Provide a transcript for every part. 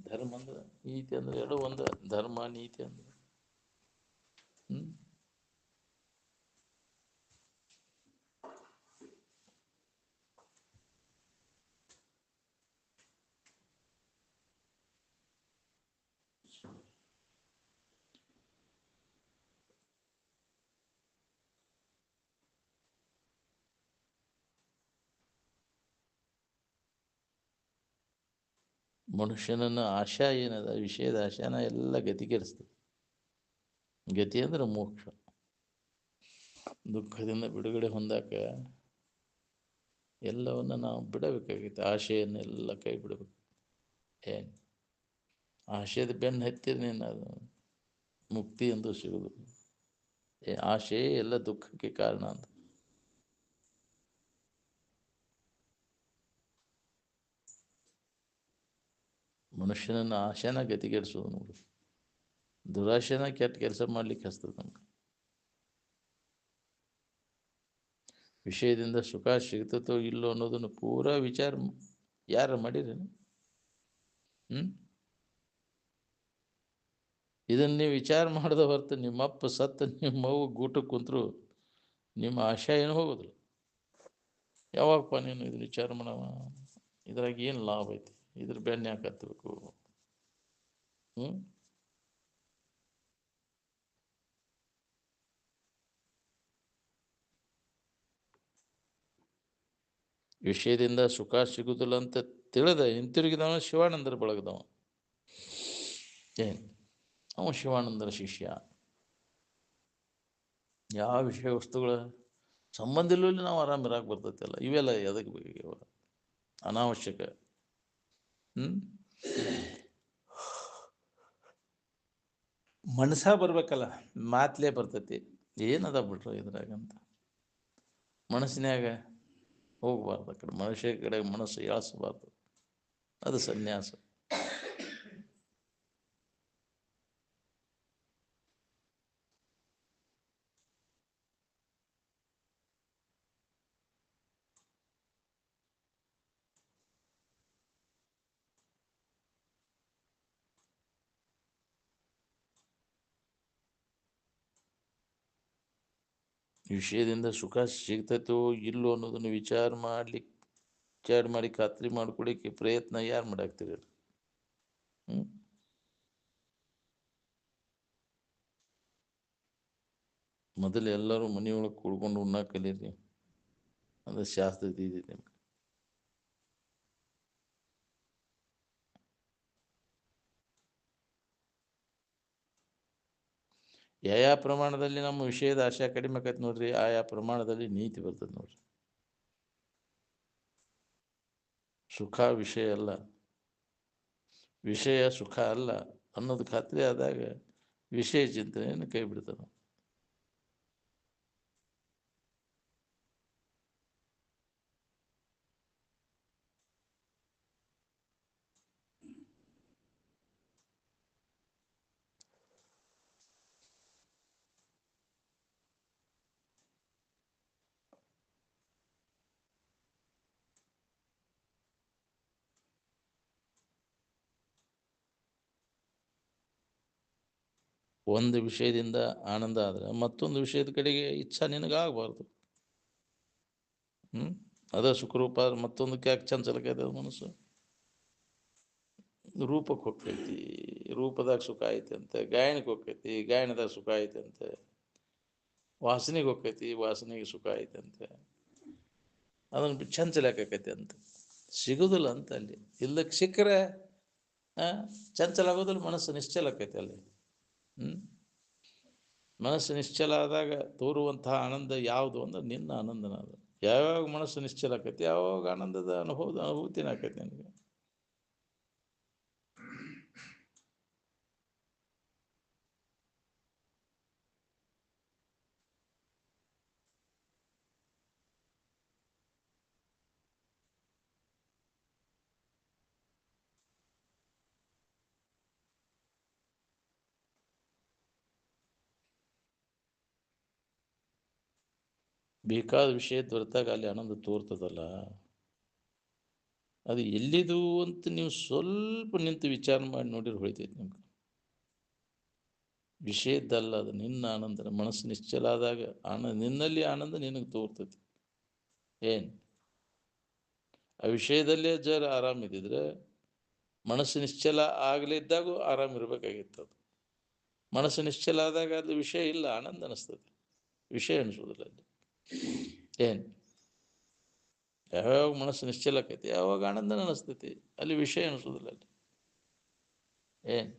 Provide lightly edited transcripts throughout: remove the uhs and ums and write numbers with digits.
ಧರ್ಮ ಅಂದ್ರೆ ನೀತಿ ಅಂದ್ರೆ ಎರಡು ಒಂದು, ಧರ್ಮ ನೀತಿ ಅಂದ್ರೆ ಮನುಷ್ಯನನ್ನ ಆಶಾ ಏನದ ವಿಷಯದ ಆಶಾನ ಎಲ್ಲ ಗತಿಗೆಡಿಸ್ತದೆ. ಗತಿ ಅಂದ್ರೆ ಮೋಕ್ಷ. ದುಃಖದಿಂದ ಬಿಡುಗಡೆ ಹೊಂದಾಕ ಎಲ್ಲವನ್ನ ನಾವು ಬಿಡಬೇಕಾಗಿತ್ತು. ಆಶೆಯನ್ನೆಲ್ಲ ಕೈ ಬಿಡಬೇಕು. ಏನು ಆಶೆದ ಬೆನ್ನು ಹತ್ತಿರ ನೀನು ಅದು ಮುಕ್ತಿ ಎಂದು ಸಿಗುದು. ಆಶೆ ಎಲ್ಲ ದುಃಖಕ್ಕೆ ಕಾರಣ ಅಂತ. ಮನುಷ್ಯನನ್ನ ಆಶೆನ ಗತಿಗೆಡಿಸೋದು ನೋಡಿ. ದುರಾಶೆನ ಕೆಟ್ಟ ಕೆಲಸ ಮಾಡ್ಲಿಕ್ಕೆ ಹಚ್ತದೆ ನಮ್ಗೆ. ವಿಷಯದಿಂದ ಸುಖ ಸಿಗ್ತತೋ ಇಲ್ಲೋ ಅನ್ನೋದನ್ನು ಪೂರಾ ವಿಚಾರ ಯಾರು ಮಾಡಿರೇನು? ಇದನ್ನು ನೀವು ವಿಚಾರ ಮಾಡದ ಹೊರತು ನಿಮ್ಮಪ್ಪ ಸತ್ತ ನಿಮ್ಮವ್ವ ಗೂಟಕ್ಕೆ ಕುಂತರು ನಿಮ್ಮ ಆಶಯ ಏನು ಹೋಗೋದಿಲ್ಲ. ಯಾವಾಗಪ್ಪ ನೀನು ಇದನ್ನ ವಿಚಾರ ಮಾಡವ, ಇದ್ರಾಗ ಏನು ಲಾಭ ಐತಿ, ಇದ್ರ ಬೆನ್ನ ಯಾಕೆ ಹತ್ತಬೇಕು? ವಿಷಯದಿಂದ ಸುಖ ಸಿಗುದಿಲ್ಲ ಅಂತ ತಿಳಿದ ಹಿಂತಿರುಗಿದವ ಶಿವಾನಂದರ ಬಳಗದವ. ಏನು ಅವ ಶಿವಾನಂದರ ಶಿಷ್ಯ. ಯಾವ ವಿಷಯ ವಸ್ತುಗಳ ಸಂಬಂಧ ಇಲ್ಲೂ ನಾವು ಆರಾಮಿರಾಗಿ ಬರ್ತೈತಲ್ಲ. ಇವೆಲ್ಲ ಎದಕ್ಕೆ ಬೇಕು? ಅನಾವಶ್ಯಕ. ಮನಸ್ಸ ಬರ್ಬೇಕಲ್ಲ, ಮಾತ್ಲೇ ಬರ್ತೈತಿ. ಏನದ ಬಿಟ್ರು ಇದ್ರಾಗಂತ ಮನಸ್ಸಿನಾಗ ಹೋಗ್ಬಾರ್ದು. ಆ ಕಡೆ ಮನುಷ್ಯ ಕಡೆ ಮನಸ್ಸು ಎಳಿಸ್ಬಾರ್ದು. ಅದು ಸನ್ಯಾಸ. ವಿಷಯದಿಂದ ಸುಖ ಸಿಗ್ತೈತೋ ಇಲ್ಲೋ ಅನ್ನೋದನ್ನು ವಿಚಾರ ಮಾಡಿ ಖಾತ್ರಿ ಮಾಡ್ಕೊಳಿಕ್ಕೆ ಪ್ರಯತ್ನ ಯಾರು ಮಾಡಾಕ್ತೀರಿ? ಮೊದಲು ಎಲ್ಲರೂ ಮನೆಯೊಳಗೆ ಕೂಡ್ಕೊಂಡು ಉಣ್ಣಾಕ ಕಲೀರಿ. ಅದು ಶಾಸ್ತ್ರ ಇದೆ ನಿಮ್ಗೆ. ಯಾವ ಪ್ರಮಾಣದಲ್ಲಿ ನಮ್ಮ ವಿಷಯದ ಆಶೆ ಕಡಿಮೆ ಆಕೈತೆ ನೋಡ್ರಿ, ಆಯಾ ಪ್ರಮಾಣದಲ್ಲಿ ನೀತಿ ಬರ್ತದೆ ನೋಡ್ರಿ. ಸುಖ ವಿಷಯ ಅಲ್ಲ, ವಿಷಯ ಸುಖ ಅಲ್ಲ ಅನ್ನೋದು ಖಾತ್ರಿ ಆದಾಗ ವಿಷಯ ಚಿಂತನೆಯನ್ನು ಕೈ ಬಿಡ್ತಾನೆ. ಒಂದು ವಿಷಯದಿಂದ ಆನಂದ ಆದ್ರೆ ಮತ್ತೊಂದು ವಿಷಯದ ಕಡೆಗೆ ಇಚ್ಛಾ ನಿನಗಾಗಬಾರ್ದು. ಅದ ಸುಖರೂಪ ಮತ್ತೊಂದಕ್ಕೆ ಯಾಕೆ ಚಂಚಲಕೈತೆ ಮನಸ್ಸು? ರೂಪಕ್ಕೆ ಹೋಗ್ತೈತಿ, ರೂಪದಾಗ ಸುಖ ಐತೆ ಅಂತೆ. ಗಾಯನಕ್ಕೆ ಹೋಗ್ತೈತಿ, ಗಾಯನದಾಗ ಸುಖ ಐತೆ ಅಂತೆ. ವಾಸನೆಗೆ ಹೋಗ್ತೈತಿ, ವಾಸನೆಗೆ ಸುಖ ಐತೆ ಅಂತೆ. ಅದನ್ನು ಚಂಚಲ ಯಾಕೈತೆ ಅಂತ ಸಿಗುದಿಲ್ಲ ಅಂತ. ಅಲ್ಲಿ ಇಲ್ಲಕ್ಕೆ ಸಿಕ್ಕರೆ ಚಂಚಲ ಆಗೋದಿಲ್ಲ, ಮನಸ್ಸು ನಿಶ್ಚಲ ಆಕೈತೆ ಅಲ್ಲಿ. ಮನಸ್ಸು ನಿಶ್ಚಲ ಆದಾಗ ತೋರುವಂತಹ ಆನಂದ ಯಾವುದು ಅಂದ್ರೆ ನಿನ್ನ ಆನಂದನ. ಅದು ಯಾವಾಗ ಮನಸ್ಸು ನಿಶ್ಚಲ ಆಕೈತಿ ಯಾವಾಗ ಆನಂದದ ಅನುಭೂತಿನ ಆಕೈತಿ ನಿನಗೆ. ಬೇಕಾದ ವಿಷಯ ದೊರೆತಾಗ ಅಲ್ಲಿ ಆನಂದ ತೋರ್ತದಲ್ಲ, ಅದು ಎಲ್ಲಿದು ಅಂತ ನೀವು ಸ್ವಲ್ಪ ನಿಂತು ವಿಚಾರ ಮಾಡಿ ನೋಡಿದ್ರೆ ಹೊಳಿತೈತಿ ನಿಮ್ಗೆ. ವಿಷಯದ್ದಲ್ಲ ಅದು, ನಿನ್ನ ಆನಂದ. ಮನಸ್ಸು ನಿಶ್ಚಲ ಆದಾಗ ನಿನ್ನಲ್ಲಿ ಆನಂದ ನಿನಗೆ ತೋರ್ತೈತಿ. ಏನು ಆ ವಿಷಯದಲ್ಲೇ ಜರ ಆರಾಮಿದ್ದಿದ್ರೆ ಮನಸ್ಸು ನಿಶ್ಚಲ ಆಗಲಿದ್ದಾಗೂ ಆರಾಮಿರ್ಬೇಕಾಗಿತ್ತು. ಅದು ಮನಸ್ಸು ನಿಶ್ಚಲ ಆದಾಗ ಅದು ವಿಷಯ ಇಲ್ಲ, ಆನಂದ ಅನಿಸ್ತದೆ, ವಿಷಯ ಅನಿಸೋದಿಲ್ಲ ಅಲ್ಲಿ. ಏನು ಯಾವಾಗ ಮನಸ್ಸು ನಿಶ್ಚಲ ಆಕೈತಿ ಯಾವಾಗ ಆನಂದನ ಅನಿಸ್ತೈತಿ, ಅಲ್ಲಿ ವಿಷಯ ಅನಿಸೋದಿಲ್ಲ ಅಲ್ಲಿ. ಏನು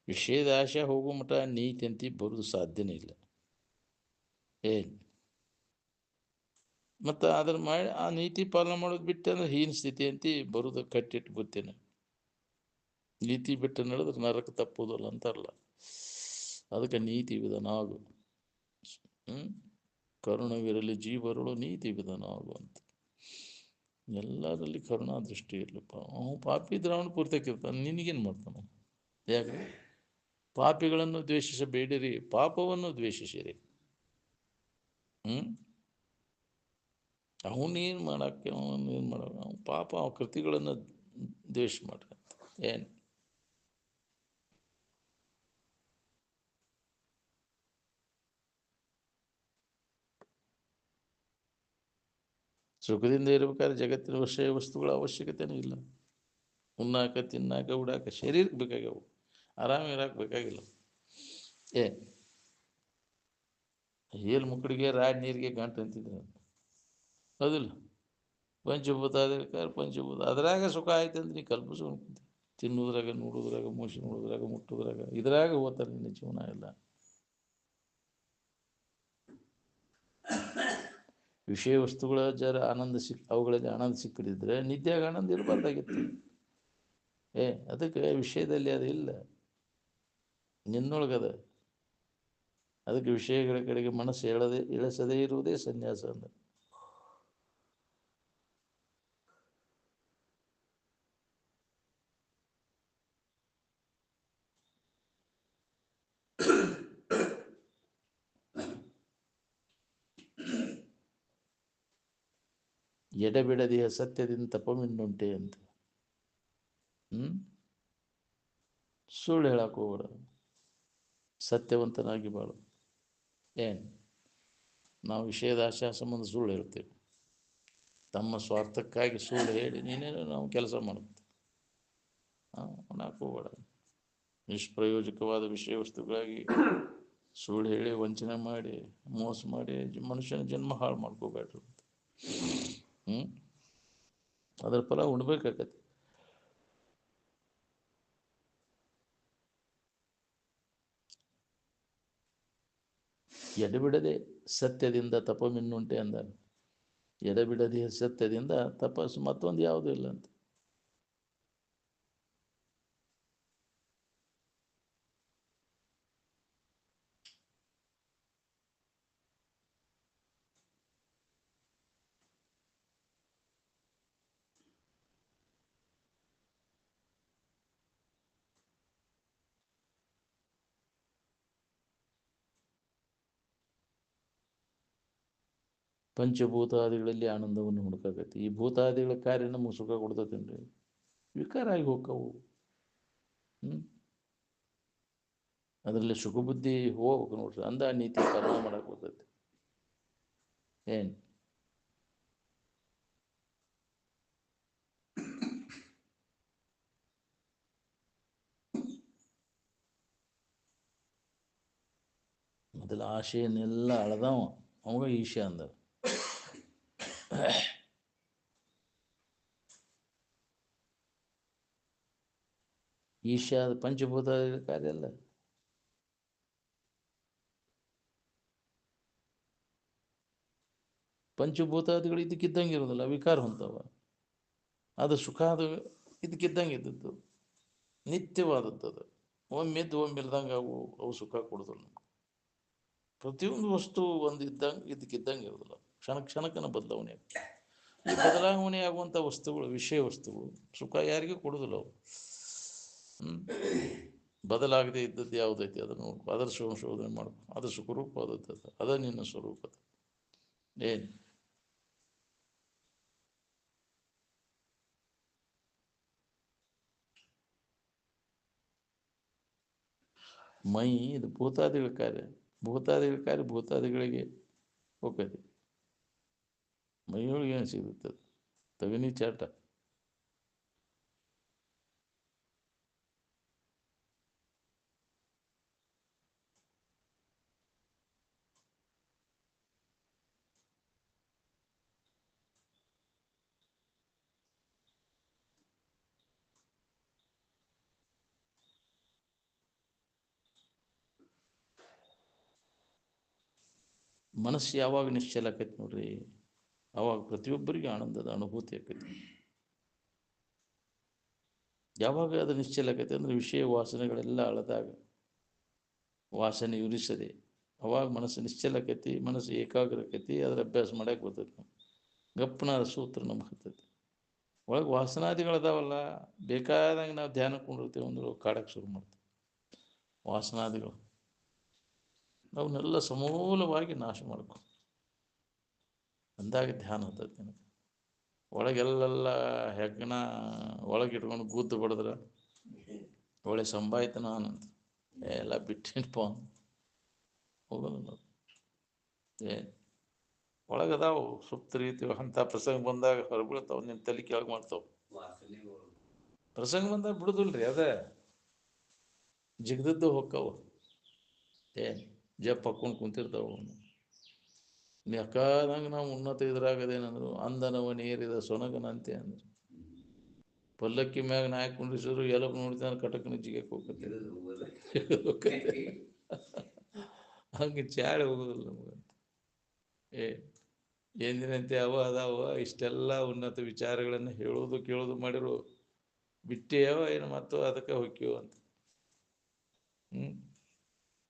ವಿಷಯದ ಆಶೆ ಹೋಗೋ ಮಟ ನೀತಿ ಅಂತ ಬರೋದು ಸಾಧ್ಯನೇ ಇಲ್ಲ. ಏನು ಮತ್ತು ಅದ್ರ ಮಾಡಿ ಆ ನೀತಿ ಪಾಲನೆ ಮಾಡೋದು ಬಿಟ್ಟು ಅಂದ್ರೆ ಹೀನ ಸ್ಥಿತಿ ಅಂತ ಬರೋದು ಕಟ್ಟಿಟ್ಟು ಗೊತ್ತೇನೆ. ನೀತಿ ಬಿಟ್ಟು ನಡೆದ್ರೆ ನರಕ ತಪ್ಪೋದಲ್ಲ ಅಂತಾರಲ್ಲ, ಅದಕ್ಕೆ ನೀತಿ ವಿಧಾನ ಆಗು. ಕರುಣವಿರಲಿ ಜೀವರುಳು ನೀತಿ ವಿಧಾನ ಆಗು ಅಂತ. ಎಲ್ಲರಲ್ಲಿ ಕರುಣಾ ದೃಷ್ಟಿ ಇರಲಿಪ್ಪ. ಅವನು ಪಾಪಿ ಇದ್ರೆ ಅವನು ಪೂರ್ತಿಯಾಗಿರ್ತಾನೆ, ನಿನಗೇನು ಮಾಡ್ತಾನೆ? ಯಾಕೆ ಪಾಪಿಗಳನ್ನು ದ್ವೇಷಿಸಬೇಡಿರಿ, ಪಾಪವನ್ನು ದ್ವೇಷಿಸಿರಿ. ಅವನೇನು ಮಾಡಕ್ಕೆ, ಅವನೇನು ಮಾಡ, ಅವನು ಪಾಪ ಅವ ಕೃತಿಗಳನ್ನು ದ್ವೇಷ ಮಾಡ್ರಿ. ಏನು ಸುಖದಿಂದ ಇರಬೇಕಾದ್ರೆ ಜಗತ್ತಿನ ವಿಷಯ ವಸ್ತುಗಳ ಅವಶ್ಯಕತೆನೂ ಇಲ್ಲ. ಉಣ್ಣಾಕ ತಿನ್ನಾಕ ಉಡಾಕ ಶರೀರಕ್ಕೆ ಬೇಕಾಗ್ಯಾವು, ಆರಾಮ ಇರಕ್ಕೆ ಬೇಕಾಗಿಲ್ಲ. ಏಲ್ ಮುಕ್ಕಡಿಗೆ ರಾಡ್ ನೀರಿಗೆ ಗಂಟು ಅಂತಿದ್ರು, ಹೌದಿಲ್ಲ? ಪಂಚಭೂತ ಅದ್ರಾಗ ಸುಖ ಆಯ್ತು ಅಂದ್ರೆ ನೀ ಕಲ್ಪಿಸ್ಕೊಂಡು ತಿನ್ನುವುದ್ರಾಗ, ನೋಡುವುದ್ರಾಗ, ಮೋಸಿ ನೋಡುವುದ್ರಾಗ, ಮುಟ್ಟುವುದ್ರಾಗ, ಇದ್ರಾಗ ಹೋಗ್ತಾರೆ ನಿನ್ನ ಜೀವನ ಎಲ್ಲ. ವಿಷಯ ವಸ್ತುಗಳ ಜರ ಆನಂದ ಅವುಗಳಲ್ಲಿ ಆನಂದ ಸಿಕ್ಕಿದ್ರೆ ನಿತ್ಯಾಗ ಆನಂದ ಇರಬಾರ್ದಾಗಿತ್ತು. ಅದಕ್ಕೆ ವಿಷಯದಲ್ಲಿ ಅದು ಇಲ್ಲ, ನಿನ್ನೊಳಗದ. ಅದಕ್ಕೆ ವಿಷಯಗಳ ಕಡೆಗೆ ಮನಸ್ಸು ಇಳಿಸದೇ ಇರುವುದೇ ಸನ್ಯಾಸ ಅಂದ್ರೆ. ಎಡೆಬಿಡದೆಯ ಸತ್ಯದಿಂದ ತಪಮಿನ್ನುಂಟೆ ಅಂತ. ಸುಳ್ಳು ಹೇಳಕ್ಕೆ ಹೋಗ್ಬೇಡ, ಸತ್ಯವಂತನಾಗಿ ಬಾಳು. ಏನು ನಾವು ವಿಷಯದ ಆಶಾ ಸಂಬಂಧ ಸುಳ್ಳು ಹೇಳ್ತೇವೆ, ತಮ್ಮ ಸ್ವಾರ್ಥಕ್ಕಾಗಿ ಸುಳ್ಳು ಹೇಳಿ ನೀನೇನು ನಾವು ಕೆಲಸ ಮಾಡ್ತೀವಿ. ಅನ್ನಕ್ಕೆ ಹೋಗ್ಬೇಡ. ನಿಷ್ಪ್ರಯೋಜಕವಾದ ವಿಷಯ ವಸ್ತುಗಳಾಗಿ ಸುಳ್ಳು ಹೇಳಿ ವಂಚನೆ ಮಾಡಿ ಮೋಸ ಮಾಡಿ ಮನುಷ್ಯನ ಜನ್ಮ ಹಾಳು ಮಾಡ್ಕೋಬೇಡ್ರಿ. ಅದರ ಫಲ ಉಣ್ಬೇಕಾಗತ್ತೆ. ಎಡೆಬಿಡದೆ ಸತ್ಯದಿಂದ ತಪಮಿನ್ನುಂಟೆ ಅಂದ. ಎಡೆಬಿಡದೆ ಸತ್ಯದಿಂದ ತಪಸ್ಸು ಮತ್ತೊಂದು ಯಾವುದೂ ಇಲ್ಲ ಅಂತ. ಪಂಚಭೂತಾದಿಗಳಲ್ಲಿ ಆನಂದವನ್ನು ಹುಡುಕಾಗತ್ತೆ. ಈ ಭೂತಾದಿಗಳ ಕಾರ್ಯ ನಮಗೆ ಸುಖ ಕೊಡ್ತತೇನ್ರಿ? ವಿಕಾರ ಆಗಿ ಹೋಕ್ಕವು. ಅದರಲ್ಲಿ ಸುಖ ಬುದ್ಧಿ ಹೋಗ್ಬೇಕು ನೋಡ್ರಿ, ಅಂದ ನೀತಿ ಪಾಲನೆ ಮಾಡಕ್ಕೆ ಬರ್ತೈತಿ. ಏನು ಮೊದಲ ಆಶೆಯನ್ನೆಲ್ಲ ಅಳದವ ಅವಾಗ ಈಶೆ ಅಂದ. ಈಶಾ ಪಂಚಭೂತ ಕಾರ್ಯ ಅಲ್ಲ. ಪಂಚಭೂತಾದಿಗಳು ಇದಕ್ಕಿದ್ದಂಗೆ ಇರೋದಿಲ್ಲ, ವಿಕಾರ ಹೊಂತವ. ಅದು ಸುಖ, ಅದು ಇದಕ್ಕಿದ್ದಂಗೆ ಇದ್ದದ್ದು, ನಿತ್ಯವಾದದ್ದು. ಅದು ಒಮ್ಮೆದ್ದು ಒಮ್ಮಿಲ್ದಂಗೆ ಅವು ಸುಖ ಕೊಡೋದಿಲ್ಲ. ಪ್ರತಿಯೊಂದು ವಸ್ತು ಒಂದು ಇದ್ದಂಗೆ ಇದಕ್ಕಿದ್ದಂಗೆ ಇರೋದಿಲ್ಲ, ಕ್ಷಣಕ್ಕನ ಬದಲಾವಣೆ ಆಗ್ತದೆ. ಈ ಬದಲಾವಣೆ ಆಗುವಂಥ ವಸ್ತುಗಳು, ವಿಷಯ ವಸ್ತುಗಳು ಸುಖ ಯಾರಿಗೂ ಕೊಡೋದಿಲ್ಲ ಅವು. ಬದಲಾಗದೆ ಇದ್ದದ್ದು ಯಾವುದೈತಿ ಅದನ್ನು ನೋಡ್ಕೊ, ಅದರ ಸಂಶೋಧನೆ ಮಾಡ್ಕೊ, ಅದು ಸುಖರೂಪವಾದದ್ದು, ಅದ ನಿನ್ನ ಸ್ವರೂಪದ ಏನು. ಮೈ ಇದು ಭೂತಾದಿಗಳ ಕಾರ್ಯ, ಭೂತಾದಿಗಳ ಕಾರ್ಯ ಭೂತಾದಿಗಳಿಗೆ ಹೋಗ್ತದೆ. ಮೈಯೊಳಗೆ ಏನು ಸಿಗುತ್ತದೆ? ತಗನಿ ಚಾಟ. ಮನಸ್ಸು ಯಾವಾಗ ನಿಶ್ಚಲ ಆಕೈತಿ ನೋಡ್ರಿ, ಅವಾಗ ಪ್ರತಿಯೊಬ್ಬರಿಗೆ ಆನಂದದ ಅನುಭೂತಿ ಆಕೈತಿ. ಯಾವಾಗ ಅದು ನಿಶ್ಚಲ ಆಕೈತಿ ಅಂದರೆ ವಿಷಯ ವಾಸನೆಗಳೆಲ್ಲ ಅಳದಾಗ, ವಾಸನೆ ಉರಿಸದೆ, ಅವಾಗ ಮನಸ್ಸು ನಿಶ್ಚಲ ಆಕೈತಿ, ಮನಸ್ಸು ಏಕಾಗ್ರ ಆಕೈತಿ, ಅದರ ಅಭ್ಯಾಸ ಮಾಡಕ್ಕೆ ಬರ್ತೈತಿ. ನಾವು ಗಪ್ಪನಾದ ಸೂತ್ರ ನಮ್ಗೆ ಹತ್ತೈತಿ. ಒಳಗೆ ವಾಸನಾದಿಗಳದಾವಲ್ಲ, ಬೇಕಾದಂಗೆ ನಾವು ಧ್ಯಾನ ಕೊಂಡಿರ್ತೀವಿ ಅಂದ್ರೆ ಕಾಡಕ್ಕೆ ಶುರು ಮಾಡ್ತೀವಿ. ವಾಸನಾದಿಗಳು ಅವನ್ನೆಲ್ಲ ಸಮೂಲವಾಗಿ ನಾಶ ಮಾಡ್ಕೊ ಅಂದಾಗ ಧ್ಯಾನ ಹತ್ತೈತಿ ನಿನಗೆ. ಒಳಗೆಲ್ಲ ಹೆಗ್ಗಣ ಒಳಗಿಟ್ಕೊಂಡು ಗುದ್ದು ಬಡಿದ್ರೆ ಒಳ್ಳೆ ಸಂಭಾಯ್ತನ ಅನ್ನಂತ ಎಲ್ಲ ಬಿಟ್ಟಿನಪ್ಪ ಹೋಗೋದು ನಾವು. ಏನು ಒಳಗದಾವು ಸುಪ್ತ ರೀತಿ ಅಂಥ ಪ್ರಸಂಗ ಬಂದಾಗ ಹೊರಬೀಳ್ತಾವೆ, ನಿನ್ನ ತಲೆ ಕೆಳಗೆ ಮಾಡ್ತಾವೆ. ಪ್ರಸಂಗ ಬಂದಾಗ ಬಿಡುದಿಲ್ರಿ, ಅದೇ ಜಿಗ್ದದ್ದು ಹೊಕ್ಕವು. ಏನು ಜಪ್ ಹಾಕ್ಕೊಂಡು ಕುಂತಿರ್ತಾವೆ. ಯಾಕಾದಂಗೆ ನಾವು ಉನ್ನತ ಇದ್ರಾಗದೇನಂದ್ರು ಅಂದನವ ನೀರಿದ ಸೊನಗನಂತೆ ಅಂದ್ರೆ ಪಲ್ಲಕ್ಕಿ ಮ್ಯಾಗ ನಾಯಕ್ ಕುಂಡ್ರಿಸಿದ್ರು ಎಲ್ಲಪ್ಪ ನೋಡ್ತಾನೆ ಕಟಕ್ನ ಜಿಗಕ್ಕೆ ಹೋಗ್ತದೆ. ಹಂಗೆ ಚಾಡಿ ಹೋಗೋದಿಲ್ಲ ನಮಗಂತ. ಏನಿನಂತೆ ಅವ ಅದಾವ ಇಷ್ಟೆಲ್ಲ ಉನ್ನತ ವಿಚಾರಗಳನ್ನು ಹೇಳೋದು ಕೇಳೋದು ಮಾಡಿರು, ಬಿಟ್ಟೇವ ಏನು ಮತ್ತು ಅದಕ್ಕೆ ಹೊಕ್ಕಿವ ಅಂತ.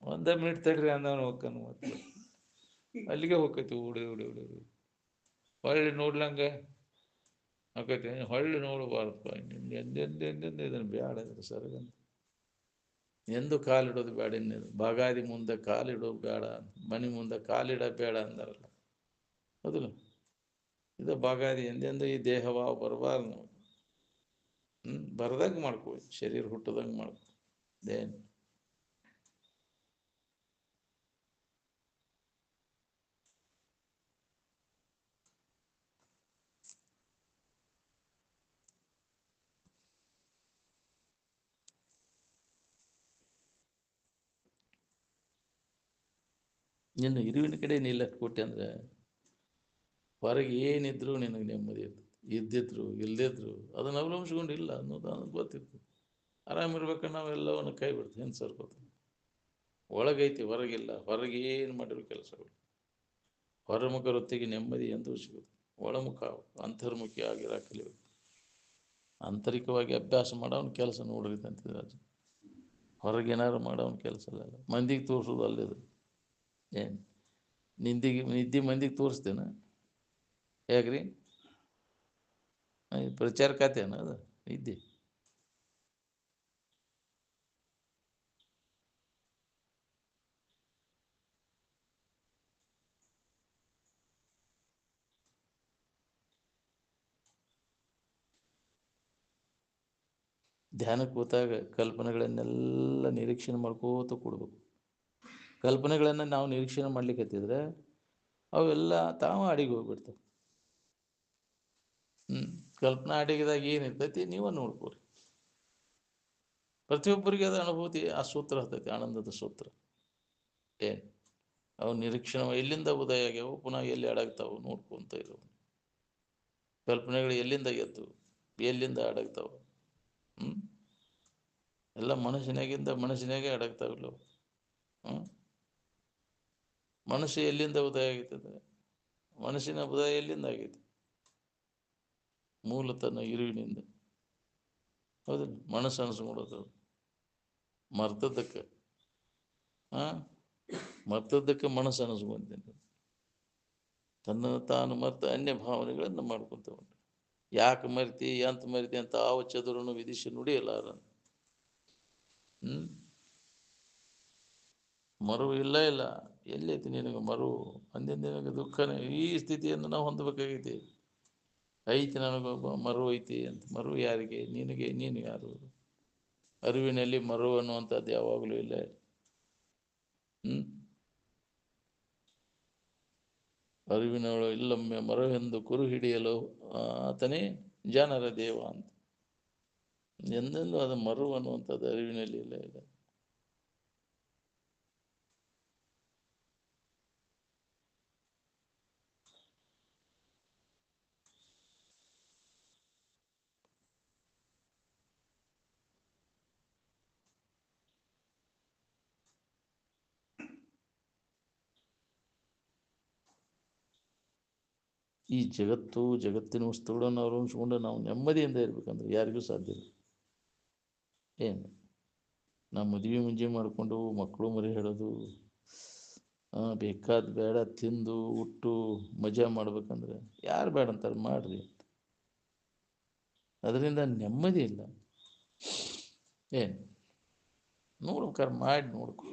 ಒಂದೇ ಮಿನಿಟ್ ತಡ್ರಿ ಅಂದವನು ಹೋಗ್ತಾನೆ, ಮತ್ತೆ ಅಲ್ಲಿಗೆ ಹೋಗ್ತೈತಿ. ಉಡಿ ಉಡಿ ಉಡಿ ಉಡಿ ಹೊಳ್ಳಿ ನೋಡ್ಲಂಗೆ ಆಕೈತಿ, ಹೊಳ್ಳಿ ನೋಡಬಾರ್ದಪ್ಪ. ಎಂದೆಂದೆಂದೆಂದು ಇದನ್ನು ಬೇಡ ಇದ್ರೆ ಸರಿಗಂತ ಎಂದು ಕಾಲಿಡೋದು ಬೇಡ. ಇನ್ನೇನು ಬಾಗಾದಿ ಮುಂದೆ ಕಾಲಿಡೋದು ಬೇಡ, ಮನೆ ಮುಂದೆ ಕಾಲಿಡ ಬೇಡ ಅಂದಾರಲ್ಲ, ಹೌದಿಲ್ಲ? ಇದು ಬಾಗಾದಿ ಎಂದೆಂದು ಈ ದೇಹವ ಬರಬಾರ್ದು ನಾವು. ಬರ್ದಂಗೆ ಮಾಡ್ಕೋ, ಶರೀರ ಹುಟ್ಟದಂಗೆ ಮಾಡ್ಕೋ. ಏನು ನಿನ್ನ ಇರುವಿನ ಕಡೆ ನಿಲ್ಲಕ್ಕೆ ಕೊಟ್ಟೆ ಅಂದರೆ ಹೊರಗೆ ಏನಿದ್ರು ನಿನಗೆ ನೆಮ್ಮದಿ ಇರ್ತದೆ. ಇದ್ದಿದ್ರು ಇಲ್ಲದಿದ್ರು ಅದನ್ನು ಅವಲಂಬಿಸ್ಕೊಂಡಿಲ್ಲ ಅನ್ನೋದು ನನಗೆ ಗೊತ್ತಿತ್ತು. ಆರಾಮಿರ್ಬೇಕಾದ್ರೆ ನಾವೆಲ್ಲವನ್ನು ಕೈ ಬಿಡ್ತೀವಿ, ಹಿಂದೆ ಸರ್ಕೋತೀವಿ. ಒಳಗೈತಿ ಹೊರಗಿಲ್ಲ, ಹೊರಗೆ ಏನು ಮಾಡಿರೋ ಕೆಲಸಗಳು. ಹೊರಮುಖ ವೃತ್ತಿಗೆ ನೆಮ್ಮದಿ ಎಂದೂ ಸಿಗೋದು. ಒಳಮುಖ ಅಂತರ್ಮುಖಿ ಆಗಿರೋ ಕಲಿಬೇಕು. ಆಂತರಿಕವಾಗಿ ಅಭ್ಯಾಸ ಮಾಡೋನ್ ಕೆಲಸ ನೋಡ್ರಿ ಅಂತಿದ್ರೆ ಅದು ಹೊರಗೇನಾದ್ರು ಮಾಡೋನ್ ಕೆಲಸ ಇಲ್ಲ. ಮಂದಿಗೆ ತೋರಿಸೋದು ಅಲ್ಲಿದು. ಏನು ನಿದ್ದೆ ಮಂದಿಗೆ ತೋರಿಸ್ತೇನೆ ಹೇಗ್ರಿ? ಪ್ರಚಾರ ಖಾತೆನ ಅದು ನಿದ್ದೆ. ಧ್ಯಾನಕ್ಕೆ ಕೂತಾಗ ಕಲ್ಪನೆಗಳನ್ನೆಲ್ಲ ನಿರೀಕ್ಷಣೆ ಮಾಡ್ಕೋತ ಕೊಡ್ಬೇಕು. ಕಲ್ಪನೆಗಳನ್ನು ನಾವು ನಿರೀಕ್ಷಣೆ ಮಾಡ್ಲಿಕ್ಕತ್ತಿದ್ರೆ ಅವೆಲ್ಲ ತಾವು ಅಡಿಗೆ ಹೋಗ್ಬಿಡ್ತಾವೆ. ಕಲ್ಪನಾ ಅಡಿಗೆದಾಗ ಏನಿರ್ತೈತಿ ನೀವೇ ನೋಡ್ಕೋರಿ. ಪ್ರತಿಯೊಬ್ಬರಿಗೆ ಅದು ಅನುಭೂತಿ. ಆ ಸೂತ್ರ ಹತ್ತೈತಿ, ಆನಂದದ ಸೂತ್ರ. ಏನು ಅವು ನಿರೀಕ್ಷಣೆ ಎಲ್ಲಿಂದ ಉದಯ ಆಗ್ಯಾವು, ಪುನಃ ಎಲ್ಲಿ ಅಡಗ್ತಾವು ನೋಡ್ಕೊಂತ ಇರೋ. ಕಲ್ಪನೆಗಳು ಎಲ್ಲಿಂದ ಎದ್ದು ಎಲ್ಲಿಂದ ಅಡಗ್ತಾವ? ಎಲ್ಲ ಮನಸ್ಸಿನಾಗೆ ಅಡಗ್ತಾವಿಲ್ಲ. ಮನಸ್ಸು ಎಲ್ಲಿಂದ ಉದಯ ಆಗೈತದೆ? ಮನಸ್ಸಿನ ಉದಯ ಎಲ್ಲಿಂದ ಆಗೈತಿ? ಮೂಲತನ ಇರುವಿನಿಂದ. ಹೌದಿಲ್ಲ? ಮನಸ್ಸು ಅನಿಸ್ಕೊಡೋದು ಮರ್ತದಕ್ಕೆ. ಮತ್ತದಕ್ಕೆ ಮನಸ್ಸು ಅನಿಸ್ಕೊಂತೀನಿ. ತನ್ನನ್ನು ತಾನು ಮತ್ತು ಅನ್ಯ ಭಾವನೆಗಳನ್ನು ಮಾಡ್ಕೊತ ಉಂಟು. ಯಾಕೆ ಮರಿತಿ ಎಂತ ಮರಿತಿ ಅಂತ ಆವ ಚದುರನು ವಿಧಿಸಿ ನುಡಿಯಲಾರ. ಮರು ಇಲ್ಲ ಇಲ್ಲ, ಎಲ್ಲೈತಿ ನಿನಗೆ ಮರು? ಅಂದಿನ ನಿನಗೆ ದುಃಖನೇ. ಈ ಸ್ಥಿತಿಯನ್ನು ನಾವು ಹೊಂದಬೇಕಾಗೈತಿ. ಐತಿ ನನಗೊಬ್ಬ ಮರು ಐತಿ ಅಂತ. ಮರು ಯಾರಿಗೆ? ನಿನಗೆ. ನೀನು ಯಾರು? ಅರಿವಿನಲ್ಲಿ ಮರು ಅನ್ನುವಂಥದ್ದು ಯಾವಾಗಲೂ ಇಲ್ಲ. ಅರಿವಿನವಳು ಇಲ್ಲೊಮ್ಮೆ ಮರವೆಂದು ಕುರು ಹಿಡಿಯಲು ಆತನೇ ಜನರ ದೇವ ಅಂತ. ಎಂದೆಂದು ಅದು ಮರು ಅನ್ನುವಂಥದ್ದು ಅರಿವಿನಲ್ಲಿ ಇಲ್ಲ. ಇಲ್ಲ ಈ ಜಗತ್ತು, ಜಗತ್ತಿನ ವಸ್ತುಗಳನ್ನು ಅವಲಂಬಿಸ್ಕೊಂಡು ನಾವು ನೆಮ್ಮದಿಯಿಂದ ಇರ್ಬೇಕಂದ್ರೆ ಯಾರಿಗೂ ಸಾಧ್ಯ ಇಲ್ಲ. ಏನು ನಾವು ಮದುವೆ ಮುಂಜೆ ಮಾಡಿಕೊಂಡು ಮಕ್ಕಳು ಮರಿ ಹೇಳೋದು, ಬೇಕಾದ ಬೇಡ ತಿಂದು ಉಟ್ಟು ಮಜಾ ಮಾಡ್ಬೇಕಂದ್ರೆ ಯಾರು ಬೇಡ ಅಂತಾರೆ? ಮಾಡ್ರಿ. ಅದರಿಂದ ನೆಮ್ಮದಿ ಇಲ್ಲ. ಏನು ನೋಡ್ಬೇಕಾರೆ ಮಾಡಿ ನೋಡ್ಕೊ.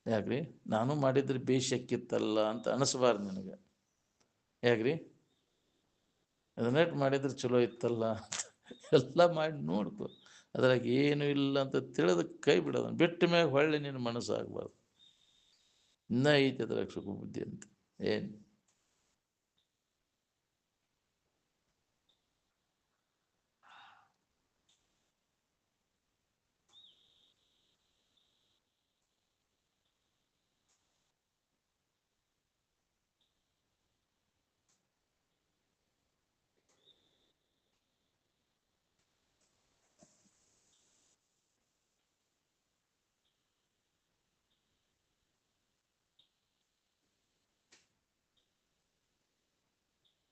ಯಾಕ್ರಿ ನಾನು ಮಾಡಿದ್ರೆ ಬೇಷಕ್ಕಿತ್ತಲ್ಲ ಅಂತ ಅನಿಸ್ಬಾರ್ದು ನನಗೆ. ಯಾಕ್ರಿ ಅದನ್ನೆಟ್ಟು ಮಾಡಿದ್ರೆ ಚಲೋ ಇತ್ತಲ್ಲ ಅಂತ ಎಲ್ಲ ಮಾಡಿ ನೋಡ್ಕೊ. ಅದ್ರಾಗ ಏನು ಇಲ್ಲ ಅಂತ ತಿಳಿದ ಕೈ ಬಿಡೋದನ್ನು ಬಿಟ್ಟ ಮ್ಯಾಗ ಹೊಳ್ಳಿ ನಿನ್ನ ಮನಸ್ಸು ಆಗ್ಬಾರ್ದು. ಇನ್ನೂ ಐತೆ ಅದ್ರಾಗ ಸುಖ ಬುದ್ಧಿ ಅಂತ. ಏನು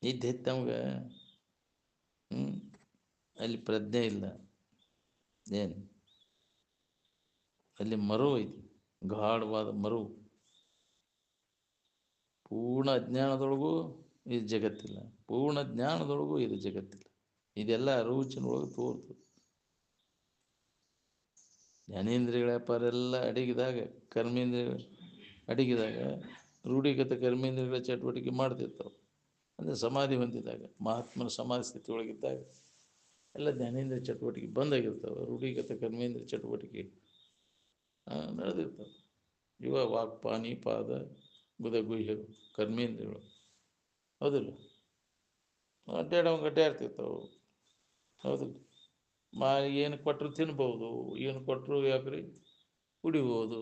ನಿದ್ದೆ ನಮ್ಗೆ ಅಲ್ಲಿ ಪ್ರಜ್ಞೆ ಇಲ್ಲ. ಏನು ಅಲ್ಲಿ ಮರು ಐತಿ, ಗಾಢವಾದ ಮರು. ಪೂರ್ಣ ಅಜ್ಞಾನದೊಳಗೂ ಇದು ಜಗತ್ತಿಲ್ಲ, ಪೂರ್ಣ ಜ್ಞಾನದೊಳಗೂ ಇದು ಜಗತ್ತಿಲ್ಲ. ಇದೆಲ್ಲ ರೂಚಿನೊಳಗೆ ತೋರ್ತದೆ. ಜ್ಞಾನೇಂದ್ರಿಯಗಳ ವ್ಯಾಪಾರ ಎಲ್ಲ ಅಡಗಿದಾಗ, ಕರ್ಮೇಂದ್ರಿಯಗಳು ಅಡಗಿದಾಗ ರೂಢಿಗತ ಕರ್ಮೇಂದ್ರಿಯಗಳ ಚಟುವಟಿಕೆ ಮಾಡ್ತಿರ್ತಾವೆ. ಅಂದರೆ ಸಮಾಧಿ ಹೊಂದಿದಾಗ, ಮಹಾತ್ಮನ ಸಮಾಧಿ ಸ್ಥಿತಿ ಒಳಗಿದ್ದಾಗ ಎಲ್ಲ ಜ್ಞಾನೇಂದ್ರಿಯ ಚಟುವಟಿಕೆ ಬಂದಾಗಿರ್ತಾವೆ. ರೂಢಿಗತ ಕರ್ಮೇಂದ್ರಿಯ ಚಟುವಟಿಕೆ ನಡೆದಿರ್ತಾವೆ. ಇವ ವಾಕ್ಪಾನಿ ಪಾದ ಗುದಗುಹ್ಯರು ಕರ್ಮೇಂದ್ರಿಯಗಳು. ಹೌದಿಲ್ಲ? ಅಡ್ಡಾಡ್ತಿರ್ತಾವೆ. ಹೌದಿಲ್ಲ? ಏನು ಕೊಟ್ಟರು ತಿನ್ಬೋದು, ಏನು ಕೊಟ್ಟರು ಯಾಕ್ರಿ ಕುಡಿಬೋದು.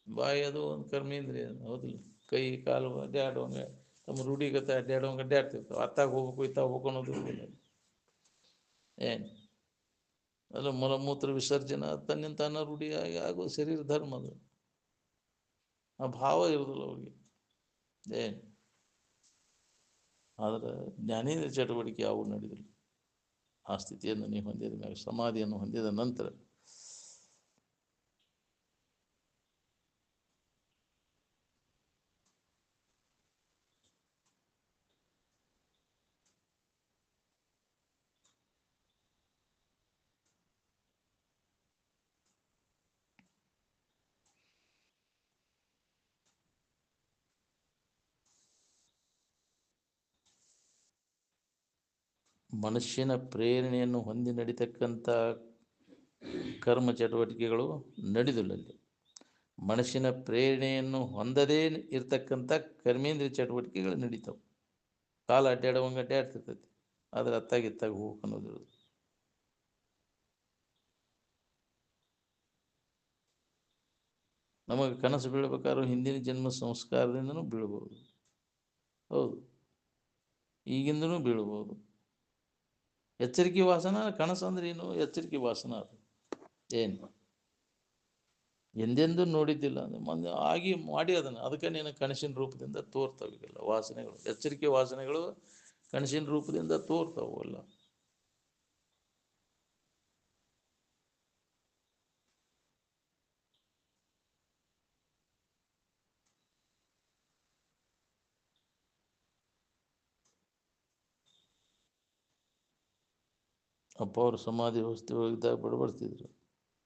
ಬಾಯಿ ಅದು ಒಂದು ಕರ್ಮೇಂದ್ರಿಯ. ಹೌದಿಲ್ಲ? ಕೈ ಕಾಲು ಅಡ್ಡಾಡುವಂಗೆ ತಮ್ಮ ರೂಢಿಗತ ಅಡ್ಡಾಡುವಂಗೆ ಅಡ್ಡಾಡ್ತಿರ್ತಾವೆ. ಅತ್ತಾಗ ಹೋಗ್ಬೇಕು ಇತ್ತಾಗ ಹೋಗ್ಬೇಕು ಅನ್ನೋದು ಏನು ಅಲ್ಲ. ಮಲಮೂತ್ರ ವಿಸರ್ಜನೆ ತನ್ನಿಂದ ತಾನ ರೂಢಿಯಾಗಿ ಆಗೋ ಶರೀರ ಧರ್ಮ ಅದು. ಆ ಭಾವ ಇರೋದಿಲ್ಲ ಅವ್ರಿಗೆ. ಏನು ಆದರೆ ಜ್ಞಾನೇಂದ್ರ ಚಟುವಟಿಕೆ ಯಾವ ನಡೆದಿಲ್ಲ. ಆ ಸ್ಥಿತಿಯನ್ನು ನೀವು ಹೊಂದಿದ ಮ್ಯಾಗ, ಸಮಾಧಿಯನ್ನು ಹೊಂದಿದ ನಂತರ ಮನುಷ್ಯನ ಪ್ರೇರಣೆಯನ್ನು ಹೊಂದಿ ನಡೀತಕ್ಕಂಥ ಕರ್ಮ ಚಟುವಟಿಕೆಗಳು ನಡೆದಿಲ್ಲ ಅಲ್ಲಿ. ಮನುಷ್ಯನ ಪ್ರೇರಣೆಯನ್ನು ಹೊಂದದೇ ಇರ್ತಕ್ಕಂಥ ಕರ್ಮೇಂದ್ರಿಯ ಚಟುವಟಿಕೆಗಳು ನಡೀತಾವೆ. ಕಾಲ ಅಡ್ಡಾಡುವಂಗೆ ಅಡ್ಡಾಡ್ತಿರ್ತೈತಿ, ಆದರೆ ಅತ್ತಾಗಿತ್ತಾಗ ಹೋಗಿ ಅನ್ನೋದಿರೋದು. ನಮಗೆ ಕನಸು ಬೀಳ್ಬೇಕಾದ್ರೂ ಹಿಂದಿನ ಜನ್ಮ ಸಂಸ್ಕಾರದಿಂದನೂ ಬೀಳ್ಬೋದು. ಹೌದು, ಈಗಿಂದನೂ ಬೀಳ್ಬೋದು. ಎಚ್ಚರಿಕೆ ವಾಸನ. ಕನಸು ಅಂದ್ರೆ ಏನು? ಎಚ್ಚರಿಕೆ ವಾಸನ. ಅದು ಏನು ಎಂದೆಂದೂ ನೋಡಿದ್ದಿಲ್ಲ ಅಂದರೆ ಮೊನ್ನೆ ಆಗಿ ಮಾಡಿ ಅದನ್ನು. ಅದಕ್ಕೆ ನೀನು ಕನಸಿನ ರೂಪದಿಂದ ತೋರ್ತಾವೆಲ್ಲ ವಾಸನೆಗಳು. ಎಚ್ಚರಿಕೆ ವಾಸನೆಗಳು ಕನಸಿನ ರೂಪದಿಂದ ತೋರ್ತಾವಲ್ಲ. ಅಪ್ಪ ಅವರು ಸಮಾಧಿ ವ್ಯವಸ್ಥೆ ಒಳಗಿದ್ದಾಗ ಬಡಬಡಿಸ್ತಿದ್ರು.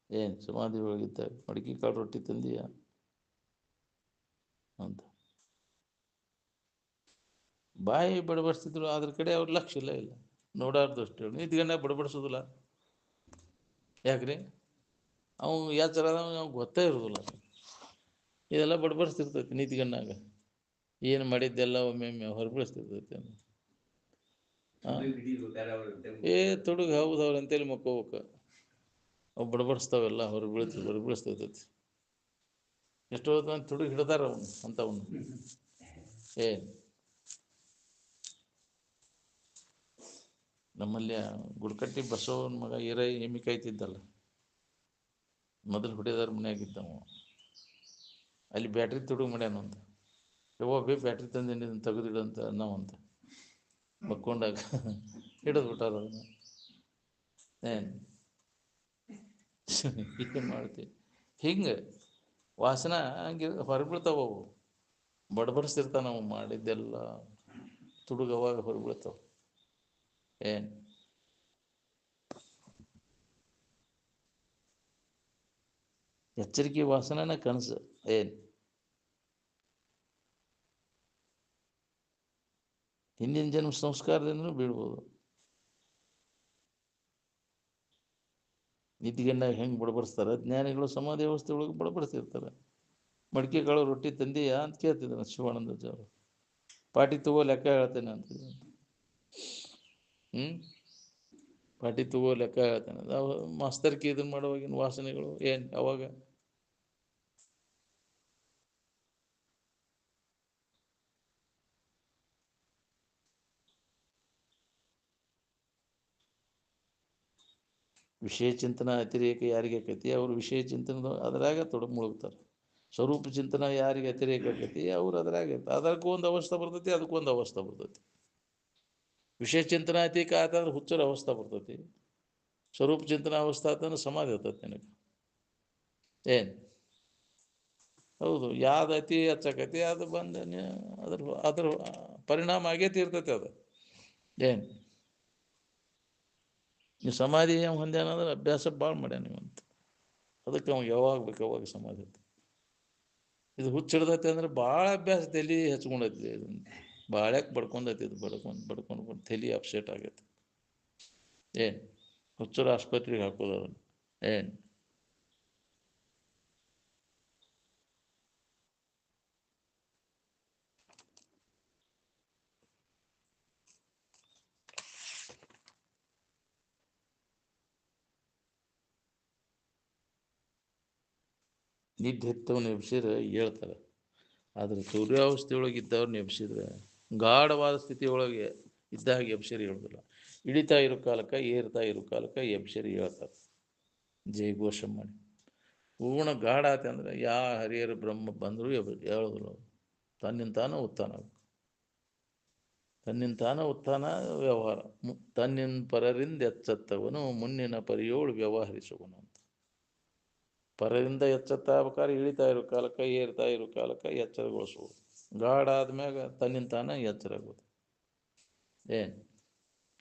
ಏನು ಸಮಾಧಿ ಒಳಗಿದ್ದಾಗ ಮಡಿಕೆ ಕಾಳು ರೊಟ್ಟಿ ತಂದೀಯ ಅಂತ ಬಾಯಿ ಬಡಬಡಿಸ್ತಿದ್ರು. ಅದ್ರ ಕಡೆ ಅವ್ರ ಲಕ್ಷ ಇಲ್ಲ ನೋಡಾರ್ದಷ್ಟು ಹೇಳಿ ನಿಂತ್ಕೊಂಡ ಬಡಬಡಿಸೋದಿಲ್ಲ. ಯಾಕ್ರಿ ಅವು ಯಾಚರ ಅವ್ನು ಗೊತ್ತೇ ಇರೋದಿಲ್ಲ. ಇದೆಲ್ಲ ಬಡಬಡಿಸ್ತಿರ್ತೈತಿ ನಿಂತ್ಕೊಂಡಾಗ. ಏನು ಮಾಡಿದ್ದೆಲ್ಲ ಒಮ್ಮೆ ಹೊರಬಡಿಸ್ತಿರ್ತೈತಿ. ತುಡುಗ ಹೌದು ಅವ್ರು ಅಂತೇಳಿ ಮಕ್ಕೋಬೇಕು. ಅವು ಬಡಬಡಿಸ್ತಾವೆಲ್ಲ ಹೊರಬೀಳಿಸ್ತೈತಿ. ಎಷ್ಟೋ ತುಡುಗ ಹಿಡ್ದಾರ ಅವನು ಅಂತವನು. ನಮ್ಮಲ್ಲಿ ಗುಡ್ಕಟ್ಟಿ ಬಸವನ ಮಗ ಈರೈ ಎಮ್ಮಿ ಕಾಯ್ತಿದ್ದಲ್ಲ, ಮೊದಲು ಹೊಡೆದಾರ ಮನೆಯಾಗಿದ್ದವ. ಅಲ್ಲಿ ಬ್ಯಾಟ್ರಿ ತುಡುಗ ಮಾಡ್ಯಾನಂತ. ಬ್ಯಾಟ್ರಿ ತಂದು ತೆಗೆದಿಡಂತ ನಾವಂತ ಮಕ್ಕೊಂಡಾಗ ಹಿಡಿದು ಬಿಟ್ಟಾರ ಅದನ್ನು. ಏನು ಮಾಡ್ತೀವಿ ಹಿಂಗೆ ವಾಸನ ಹಂಗೆ ಹೊರಬೀಳ್ತಾವ. ಅವು ಬಡಬಡಿಸ್ತಿರ್ತಾನ ನಾವು ಮಾಡಿದ್ದೆಲ್ಲ ತುಡುಗವಾಗ ಹೊರಬೀಳ್ತಾವ. ಎಚ್ಚರಿಕೆ ವಾಸನನ ಕನಸು. ಹಿಂದಿನ ಜನ್ಮ ಸಂಸ್ಕಾರದಿಂದನೂ ಬೀಳ್ಬೋದು. ನಿಧಿಗಣ್ಣಾಗ ಹೆಂಗೆ ಬಡಬಡಿಸ್ತಾರೆ ಜ್ಞಾನಿಗಳು ಸಮಾಧಿ ವ್ಯವಸ್ಥೆ ಒಳಗೆ ಬಡಬಡಿಸ್ತಿರ್ತಾರೆ. ಮಡಿಕೆ ಕಾಳು ರೊಟ್ಟಿ ತಂದೆಯಾ ಅಂತ ಕೇಳ್ತಿದ್ದಾನೆ ಶಿವಾನಂದ ಅವರು. ಪಾಟಿ ತಗೋ ಲೆಕ್ಕ ಹೇಳ್ತೇನೆ ಅಂತಿದ್ದ. ಪಾಟಿ ತಗೋ ಲೆಕ್ಕ ಹೇಳ್ತೇನೆ. ಮಾಸ್ತರ್ಕಿ ಇದನ್ನು ಮಾಡುವಾಗಿನ ವಾಸನೆಗಳು ಅವಾಗ ವಿಷಯ ಚಿಂತನ ಅತಿರೇಕ ಯಾರಿಗೆ ಆಕೈತಿ ಅವರು ವಿಷಯ ಚಿಂತನದ ಅದರಾಗ ಮುಳುಗ್ತಾರೆ. ಸ್ವರೂಪ ಚಿಂತನ ಯಾರಿಗೆ ಅತಿರೇಕ ಆಕೈತಿ ಅವ್ರು ಅದರಾಗ ಅದಕ್ಕೂ ಒಂದು ಅವಸ್ಥೆ ಬರ್ತೈತಿ, ಅದಕ್ಕೊಂದು ಅವಸ್ಥೆ ಬರ್ತೈತಿ. ವಿಷಯ ಚಿಂತನ ಅತೀಕ ಆತಂದ್ರೆ ಹುಚ್ಚರ ಅವಸ್ಥೆ ಬರ್ತೈತಿ. ಸ್ವರೂಪ ಚಿಂತನ ಅವಸ್ಥೆ ಆತಂದ್ರೆ ಸಮಾಧಿ ಇರ್ತೈತಿ ನಿನಗೆ. ಹೌದು, ಯಾವ್ದು ಅತಿ ಹೆಚ್ಚಕೈತಿ ಅದು ಬಂದ ಅದ್ರ ಪರಿಣಾಮ ಆಗೇತಿ ಇರ್ತೈತಿ. ಅದು ನೀವು ಸಮಾಧಿ ಹೊಂದ್ಯಾನಂದ್ರೆ ಅಭ್ಯಾಸ ಭಾಳ ಮಾಡ್ಯಾನ ನೀವಂತ. ಅದಕ್ಕೆ ಅವಾಗ ಯಾವಾಗ ಬೇಕು ಅವಾಗ ಸಮಾಧಿ. ಇದು ಹುಚ್ಚಿಡ್ದೈತಿ ಅಂದ್ರೆ ಭಾಳ ಅಭ್ಯಾಸ ತಲೆ ಹಚ್ಕೊಂಡೈತಿ. ಭಾಳಕ್ಕೆ ಬಡ್ಕೊಂಡೈತಿ. ಇದು ಬಡ್ಕೊಂಡು ತಲೆ ಅಪ್ಸೆಟ್ ಆಗೈತಿ. ಹುಚ್ಚರ ಆಸ್ಪತ್ರೆಗೆ ಹಾಕೋದು ಅದನ್ನು. ನಿದ್ದೆ ಹೆತ್ತವನ್ನ ಎಬ್ಸಿದ್ರೆ ಹೇಳ್ತಾರೆ. ಆದರೆ ಸೂರ್ಯಾವಸ್ಥೆಯೊಳಗೆ ಇದ್ದವ್ರನ್ನ ಎಬ್ಸಿದ್ರೆ ಗಾಢವಾದ ಸ್ಥಿತಿಯೊಳಗೆ ಇದ್ದಾಗ ಎಬ್ಸಿರಿ ಹೇಳೋದಿಲ್ಲ. ಇಳಿತಾ ಇರೋ ಕಾಲಕ್ಕೆ ಏರ್ತಾ ಇರೋ ಕಾಲಕ್ಕೆ ಎಬ್ಸಿರಿ ಹೇಳ್ತಾರೆ. ಜಯಘೋಷ ಮಾಡಿ ಪೂರ್ಣ ಗಾಢ ಆತ ಅಂದ್ರೆ ಹರಿಹರ ಬ್ರಹ್ಮ ಬಂದರೂ ಹೇಳೋದಿಲ್ಲ. ತನ್ನಿಂತಾನ ಉತ್ಥಾನ. ತನ್ನಿಂತಾನ ಉತ್ಥಾನ ವ್ಯವಹಾರ. ತನ್ನಿನ ಪರರಿಂದ ಎಚ್ಚತ್ತವನು ಮುನ್ನಿನ ಪರಿಯೋಳು ವ್ಯವಹರಿಸುವನು ಅಂತ. ಪರರಿಂದ ಎಚ್ಚತ್ತಾಗಬೇಕಾದ್ರೆ ಇಳಿತಾ ಇರೋ ಕಾಲಕ್ಕೆ ಏರ್ತಾ ಇರೋ ಕಾಲಕ್ಕೆ ಎಚ್ಚರಗೊಳಿಸುವುದು. ಗಾಢ ಆದ್ಮ್ಯಾಗ ತನ್ನಿಂತಾನ ಎಚ್ಚರಾಗೋದು.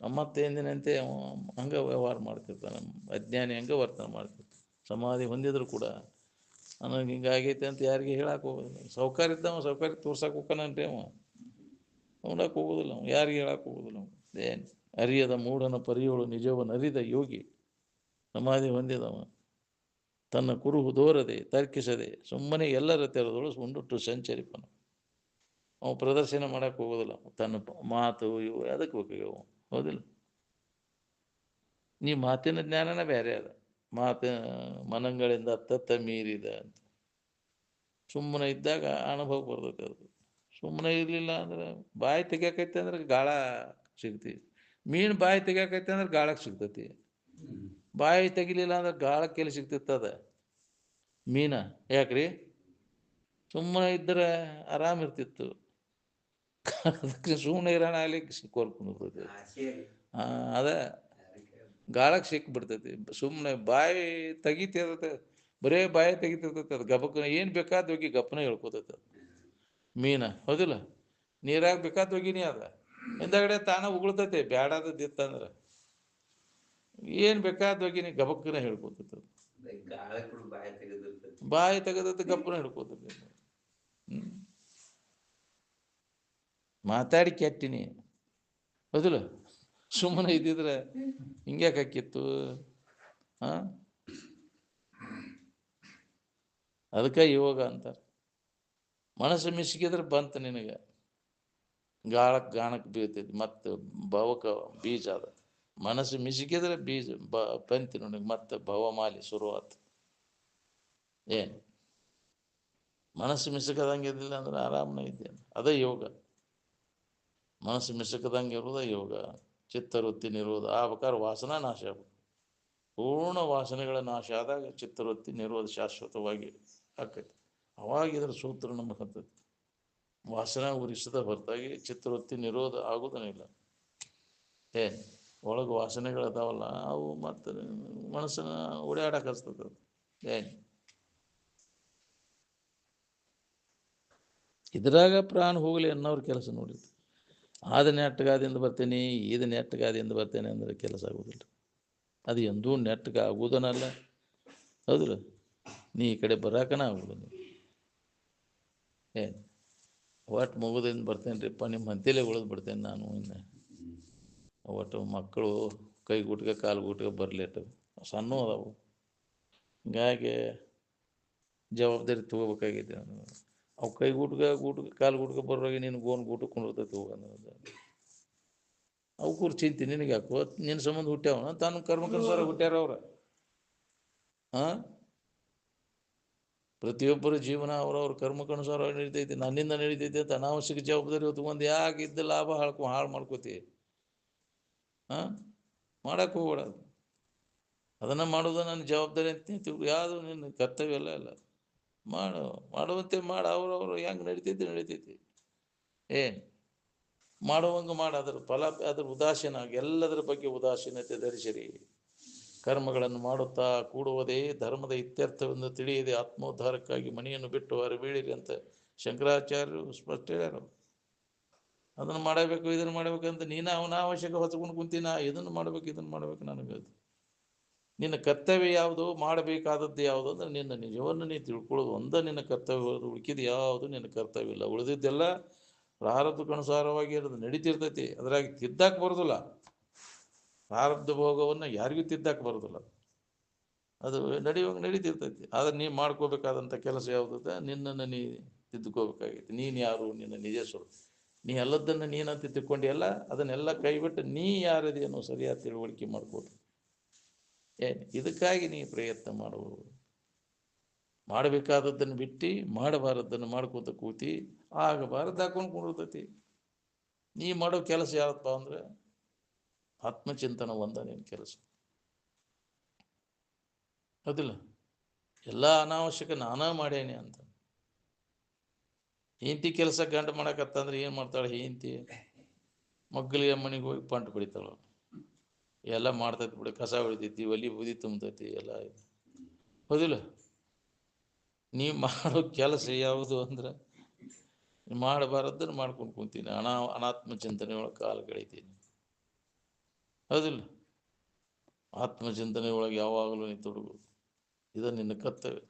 ಮತ್ತೇಂದಿನಂತೆ ಹಂಗೆ ವ್ಯವಹಾರ ಮಾಡ್ತಿರ್ತಾನೆ. ಅಜ್ಞಾನಿ ಹಂಗೆ ವರ್ತನೆ ಮಾಡ್ತಿರ್ತಾನೆ. ಸಮಾಧಿ ಹೊಂದಿದ್ರು ಕೂಡ ನನಗೆ ಹಿಂಗಾಗೈತೆ ಅಂತ ಯಾರಿಗೆ ಹೇಳಕ್ಕೆ ಹೋಗೋದಿಲ್ಲ. ಸೌಕರ್ಯ ಇದ್ದವ ಸೌಕರ್ಯ ತೋರ್ಸಕ್ಕೆ ಹೋಗ್ತಾನಂತೆ. ನೋಡಕ್ಕೆ ಹೋಗೋದಿಲ್ಲ. ಯಾರಿಗೆ ಹೇಳಕ್ಕೆ ಹೋಗೋದಿಲ್ಲ. ಅರಿಯದ ಮೂಢನ ಪರಿಯೋಳು ನಿಜವನ್ನು ಅರಿದ ಯೋಗಿ ಸಮಾಧಿ ಹೊಂದಿದವ ತನ್ನ ಕುರುಹು ದೋರದೆ ತರ್ಕಿಸದೆ ಸುಮ್ಮನೆ ಎಲ್ಲರ ತೆರೆದಳು ಉಂಡುಟ್ಟು ಸಂಚರಿಪನು. ಅವ ಪ್ರದರ್ಶನ ಮಾಡಕ್ಕೆ ಹೋಗೋದಿಲ್ಲ. ತನ್ನ ಮಾತು ಇವು ಅದಕ್ಕೆ ಬೇಕಾಗ್ಯವು. ಹೌದಿಲ್ಲ? ನೀ ಮಾತಿನ ಜ್ಞಾನನ ಬೇರೆ ಅದ. ಮನಗಳಿಂದ ತತ್ತ ಮೀರಿದ ಅಂತ ಸುಮ್ಮನೆ ಇದ್ದಾಗ ಅನುಭವ ಬರ್ತೈತೆ. ಅದು ಸುಮ್ಮನೆ ಇರಲಿಲ್ಲ ಅಂದ್ರೆ ಬಾಯಿ ತೆಗಿಯಾಕೈತೆ ಅಂದ್ರೆ ಗಾಳ ಸಿಗ್ತಿ. ಮೀನು ಬಾಯಿ ತೆಗಿಯಾಕೈತೆ ಅಂದ್ರೆ ಗಾಳಕ್ಕೆ ಸಿಗ್ತೈತಿ. ಬಾಯಿ ತೆಗಿಲಿಲ್ಲ ಅಂದ್ರೆ ಗಾಳಕ್ಕೆ ಎಲ್ಲಿ ಸಿಗ್ತಿರ್ತದ ಮೀನ? ಯಾಕ್ರಿ? ಸುಮ್ಮನೆ ಇದ್ರೆ ಆರಾಮ್ ಇರ್ತಿತ್ತು. ಅದಕ್ಕೆ ಸುಮ್ಮನೆ ಇರೋಣ ಆಗ್ಲಿಕ್ಕೆ ಕೋರ್ಕೊಂಡಿರ್ತೈತಿ. ಅದೇ ಗಾಳಕ್ಕೆ ಸಿಕ್ಬಿಡ್ತೈತಿ. ಸುಮ್ಮನೆ ಬಾಯಿ ತೆಗಿತಿರ್ತೈತೆ. ಬರೇ ಬಾಯಿ ತೆಗಿತಿರ್ತೈತೆ. ಅದು ಗಬಕ್ಕ ಏನು ಬೇಕಾದ ಹೋಗಿ ಗಪ್ಪನ ಹೇಳ್ಕೊತೈತೆ ಅದು ಮೀನ. ಹೌದಿಲ್ಲ? ನೀರಾಗ ಬೇಕಾದ ಹೋಗಿನಿ ಅದ ಹಿಂದಗಡೆ ತಾನ ಉಗುಳ್ತೈತೆ ಬ್ಯಾಡಾದದ್ದು ಇತ್ತಂದ್ರೆ. ಏನು ಬೇಕಾದ ಬಗ್ಗೆ ನೀ ಗಬಕ್ಕನ ಹೇಳ್ಕೊತೈತೆ, ಬಾಯಿ ತೆಗೆದತ್ತೆ ಗಪ್ಪನ ಹಿಡ್ಕೋತೈತೆ. ಮಾತಾಡಿ ಕೆಟ್ಟಿನಿ ಹೌದಿಲ್ಲ, ಸುಮ್ಮನೆ ಇದ್ದಿದ್ರೆ ಹಿಂಗ್ಯಾಕೆ ಹಾಕಿತ್ತು. ಹಾಂ, ಅದಕ್ಕೆ ಯೋಗ ಅಂತಾರೆ. ಮನಸ್ಸು ಮಿಸ್ಕಿದ್ರೆ ಬಂತು ನಿನಗೆ, ಗಾಣಕ್ಕೆ ಬೀಳ್ತೈತಿ, ಮತ್ತು ಭವಕ್ಕೆ ಬೀಜ ಅದ. ಮನಸ್ಸು ಮಿಸಿಕಿದ್ರೆ ಬೀಜ ಬಂತು ನನಗೆ, ಮತ್ತೆ ಭವಮಾಲಿ ಶುರುವಾತು. ಏನು ಮನಸ್ಸು ಮಿಸುಕದಂಗೆ ಇದ್ದಿಲ್ಲ ಅಂದ್ರೆ ಆರಾಮನ ಇದ್ದೇನೆ, ಅದೇ ಯೋಗ. ಮನಸ್ಸು ಮಿಸುಕದಂಗೆ ಇರೋದ ಯೋಗ. ಚಿತ್ತವೃತ್ತಿ ನಿರೋಧ ಆಗ್ಬೇಕಾದ್ರೆ ವಾಸನಾ ನಾಶ ಆಗ್ಬೇಕು. ಪೂರ್ಣ ವಾಸನೆಗಳ ನಾಶ ಆದಾಗ ಚಿತ್ತವೃತ್ತಿ ನಿರೋಧ ಶಾಶ್ವತವಾಗಿ ಆಕೈತಿ. ಅವಾಗ ಇದರ ಸೂತ್ರ ನಮಗೆ ಹತ್ತೈತಿ. ವಾಸನ ಉರಿಸದ ಹೊರತಾಗಿ ಚಿತ್ತವೃತ್ತಿ ನಿರೋಧ ಆಗೋದನಿಲ್ಲ. ಏನು ಒಳಗೆ ವಾಸನೆಗಳದಾವಲ್ಲ, ಅವು ಮತ್ತು ಮನಸ್ಸನ್ನ ಓಡಾಡಕ್ಕೆ ಹಚ್ತದ. ಏನು ಇದ್ರಾಗ ಪ್ರಾಣ ಹೋಗಲಿ ಅನ್ನೋರು ಕೆಲಸ ನೋಡಿದ್ರು. ಆದ ನೆಟ್ಟಗಾದಿಂದ ಬರ್ತೇನೆ, ಇದು ನೆಟ್ಟಗಾದಿಂದ ಬರ್ತೇನೆ ಅಂದರೆ ಕೆಲಸ ಆಗೋದಿಲ್ಲ. ಅದು ಎಂದೂ ನೆಟ್ಟಗ ಆಗೋದನಲ್ಲ, ಹೌದಿಲ್ಲ. ನೀ ಈ ಕಡೆ ಬರಾಕನ ಆಗೋದು. ಏನು ಒಟ್ಟು ಮುಗಿದಿಂದ ಬರ್ತೇನೆ ರೀಪ್ಪ, ನಿಮ್ಮ ಹಂತಲೇ ಉಳಿದು ಬಿಡ್ತೇನೆ ನಾನು. ಇನ್ನು ಒಟ್ಟು ಮಕ್ಕಳು ಕೈಗೂಟ್ಗೆ ಕಾಲುಗೂಟ್ಗೆ ಬರಲೇಟವು, ಸಣ್ಣ ಅದಾವು. ಹಿಂಗಾಗಿ ಜವಾಬ್ದಾರಿ ತೊಗೋಬೇಕಾಗಿದೆ. ಅವು ಕೈಗೂಟ್ಗೆ ಕಾಲುಗೂಟ್ಗೆ ಬರೋವಾಗ ನೀನು ಗೋನ್ ಗೂಟಕ್ಕೆ ಕೊಂಡಿರ್ತೈತಿ ಹೋಗ ಅನ್ನೋದು. ಅವು ಕೂರ್ ಚಿಂತೆ ನಿನಗೆ ಯಾಕೋ, ನಿನ್ನ ಸಂಬಂಧ ಹುಟ್ಟ್ಯಾವನ, ತಾನು ಕರ್ಮಕ್ಕನುಸಾರ ಹುಟ್ಟ್ಯಾರ ಅವ್ರ. ಹಾಂ, ಪ್ರತಿಯೊಬ್ಬರ ಜೀವನ ಅವ್ರವ್ರ ಕರ್ಮಕ್ಕನುಸಾರ ನಡೀತೈತಿ. ನನ್ನಿಂದ ನಡೀತೈತಿ ಅಂತ ಅನಾವಶ್ಯಕ ಜವಾಬ್ದಾರಿ ಹೊತ್ಕೊಂಡು ಯಾಕೆ ಇದ್ದ ಲಾಭ ಹಾಳು ಮಾಡ್ಕೋತಿ. ಹಾಂ, ಮಾಡಕ್ಕೆ ಹೋಗ್ಬೇಡ. ಅದನ್ನು ಮಾಡೋದು ನನ್ನ ಜವಾಬ್ದಾರಿ ಅಂತ ಯಾವುದು ನಿನ್ನ ಕರ್ತವ್ಯ ಅಲ್ಲ. ಮಾಡುವಂತೆ ಮಾಡು. ಅವ್ರವ್ರು ಹೆಂಗೆ ನಡೀತೈತಿ. ಏನು ಮಾಡುವಂಗೆ ಮಾಡು. ಅದ್ರ ಉದಾಸೀನ, ಎಲ್ಲದರ ಬಗ್ಗೆ ಉದಾಸೀನತೆ ಧರಿಸಿರಿ. ಕರ್ಮಗಳನ್ನು ಮಾಡುತ್ತಾ ಕೂಡುವುದೇ ಧರ್ಮದ ಇತ್ಯರ್ಥವೆಂದು ತಿಳಿಯದೆ ಆತ್ಮೋದ್ಧಾರಕ್ಕಾಗಿ ಮನೆಯನ್ನು ಬಿಟ್ಟು ಹೊರ ಬೀಳಿರಿ ಅಂತ ಶಂಕರಾಚಾರ್ಯರು ಸ್ಪಷ್ಟ ಹೇಳ್ಯಾರ. ಅದನ್ನು ಮಾಡಬೇಕು, ಇದನ್ನು ಮಾಡಬೇಕಂತ ನೀನು ಅವನಾವಶ್ಯಕ ಹೊತ್ಕೊಂಡು ಕುಂತೀನ. ಇದನ್ನು ಮಾಡ್ಬೇಕು ನನಗೆ. ನಿನ್ನ ಕರ್ತವ್ಯ ಯಾವುದು, ಮಾಡಬೇಕಾದದ್ದು ಯಾವುದು ಅಂದ್ರೆ ನಿನ್ನ ನಿಜವನ್ನು ನೀ ತಿಳ್ಕೊಳ್ಳೋದು ಒಂದೇ ನಿನ್ನ ಕರ್ತವ್ಯ. ಉಳ್ಕಿದ್ದು ಯಾವುದು ನಿನ್ನ ಕರ್ತವ್ಯ ಇಲ್ಲ. ಉಳಿದಿದ್ದೆಲ್ಲ ಪ್ರಾರಬ್ಧಕ್ಕನುಸಾರವಾಗಿ ಇರೋದು ನಡೀತಿರ್ತೈತಿ. ಅದ್ರಾಗ ತಿದ್ದಾಕ ಬರೋದಿಲ್ಲ. ಪ್ರಾರಬ್ಧ ಭೋಗವನ್ನು ಯಾರಿಗೂ ತಿದ್ದಾಕ ಬರೋದಿಲ್ಲ. ಅದು ನಡೀತಿರ್ತೈತಿ. ಆದ್ರೆ ನೀ ಮಾಡ್ಕೋಬೇಕಾದಂಥ ಕೆಲಸ ಯಾವುದ, ನಿನ್ನನ್ನು ನೀ ತಿದ್ದುಕೋಬೇಕಾಗೈತಿ. ನೀನು ಯಾರು, ನಿನ್ನ ನಿಜ ಸ್ವರೂಪ. ನೀ ಎಲ್ಲದನ್ನು ನೀನಂತ ತಿಳ್ಕೊಂಡಿಯಲ್ಲ, ಅದನ್ನೆಲ್ಲ ಕೈಬಿಟ್ಟು ನೀ ಯಾರದೇನೋ ಸರಿಯಾದ ತಿಳುವಳಿಕೆ ಮಾಡ್ಕೋದು. ಏನು ಇದಕ್ಕಾಗಿ ನೀ ಪ್ರಯತ್ನ ಮಾಡುವುದು. ಮಾಡಬೇಕಾದದ್ದನ್ನು ಬಿಟ್ಟು ಮಾಡಬಾರದನ್ನು ಮಾಡ್ಕೋತ ಕೂತಿ ಆಗಬಾರದು ಹಾಕೊಂಡು ಕೊಡ್ತೈತಿ. ನೀ ಮಾಡೋ ಕೆಲಸ ಯಾವಪ್ಪ ಅಂದ್ರೆ ಆತ್ಮಚಿಂತನ ಒಂದ ನಿನ್ನ ಕೆಲಸ. ಹೌದಿಲ್ಲ. ಎಲ್ಲ ಅನಾವಶ್ಯಕ ನಾನಾ ಮಾಡೇನೆ ಅಂತ. ಹೆಂಡತಿ ಕೆಲಸ ಗಂಟು ಮಾಡಕತ್ತಂದ್ರೆ ಏನು ಮಾಡ್ತಾಳೆ ಹೆಂಡತಿ? ಮಗ್ಗಲಿಗೆ ಮನೆಗೆ ಹೋಗಿ ಪಂಟು ಬಿಡಿತಾಳ. ಎಲ್ಲ ಮಾಡ್ತೈತಿ ಬಿಡಿ, ಕಸ ಹೊಡಿತೈತಿ, ಒಲಿ ಬೂದಿ ತುಂಬತೈತಿ, ಎಲ್ಲ. ಹೌದಿಲ್ಲ. ನೀ ಮಾಡೋ ಕೆಲಸ ಯಾವುದು ಅಂದ್ರೆ ಮಾಡಬಾರದನ್ನು ಮಾಡ್ಕೊಂಡು ಕುಂತೀನಿ. ಅನಾತ್ಮ ಚಿಂತನೆ ಒಳಗೆ ಕಾಲು ಕಳೀತೀನಿ. ಹೌದಿಲ್ಲ. ಆತ್ಮಚಿಂತನೆ ಒಳಗೆ ಯಾವಾಗಲೂ ನೀ ತೊಡಗು. ಇದು ನಿನ್ನ ಕರ್ತವ್ಯ.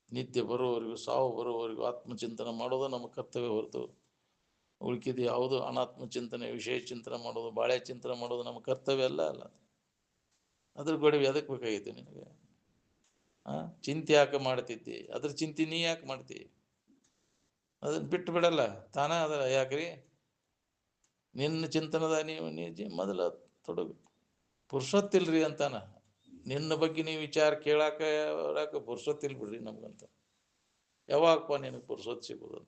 ನಿತ್ಯ ಬರುವವರೆಗೂ, ಸಾವು ಬರುವವರೆಗೂ ಆತ್ಮಚಿಂತನೆ ಮಾಡೋದು ನಮ್ಮ ಕರ್ತವ್ಯ ಹೊರತು ಉಳ್ಕಿದ್ದು ಯಾವುದು ಅನಾತ್ಮ ಚಿಂತನೆ, ವಿಷಯ ಚಿಂತನೆ ಮಾಡೋದು, ಬಾಳೆ ಚಿಂತನೆ ಮಾಡೋದು ನಮ್ಮ ಕರ್ತವ್ಯ ಅಲ್ಲ. ಅದ್ರ ಗೊಡವೆ ಅದಕ್ಕೆ ಬೇಕಾಗೈತೆ ನಿನಗೆ. ಚಿಂತೆ ಯಾಕೆ ಮಾಡ್ತಿದ್ದಿ? ಅದ್ರ ಚಿಂತೆ ನೀ ಯಾಕೆ ಮಾಡ್ತಿ? ಅದನ್ನ ಬಿಟ್ಟು ಬಿಡಲ್ಲ ತಾನ. ಅದ ಯಾಕ್ರಿ ನಿನ್ನ ಚಿಂತನದ ನೀವು ಮೊದಲ ತೊಡಗು. ಪುರುಷೊತ್ತಿಲ್ರಿ ಅಂತಾನ. ನಿನ್ನ ಬಗ್ಗೆ ನೀವು ವಿಚಾರ ಕೇಳಾಕ ಪುರುಷೊತ್ತಿಲ್ ಬಿಡ್ರಿ ನಮ್ಗಂತ. ಯಾವಾಗಪ್ಪ ನಿನಗೆ ಪುರುಷೊತ್ತು ಸಿಗೋದು?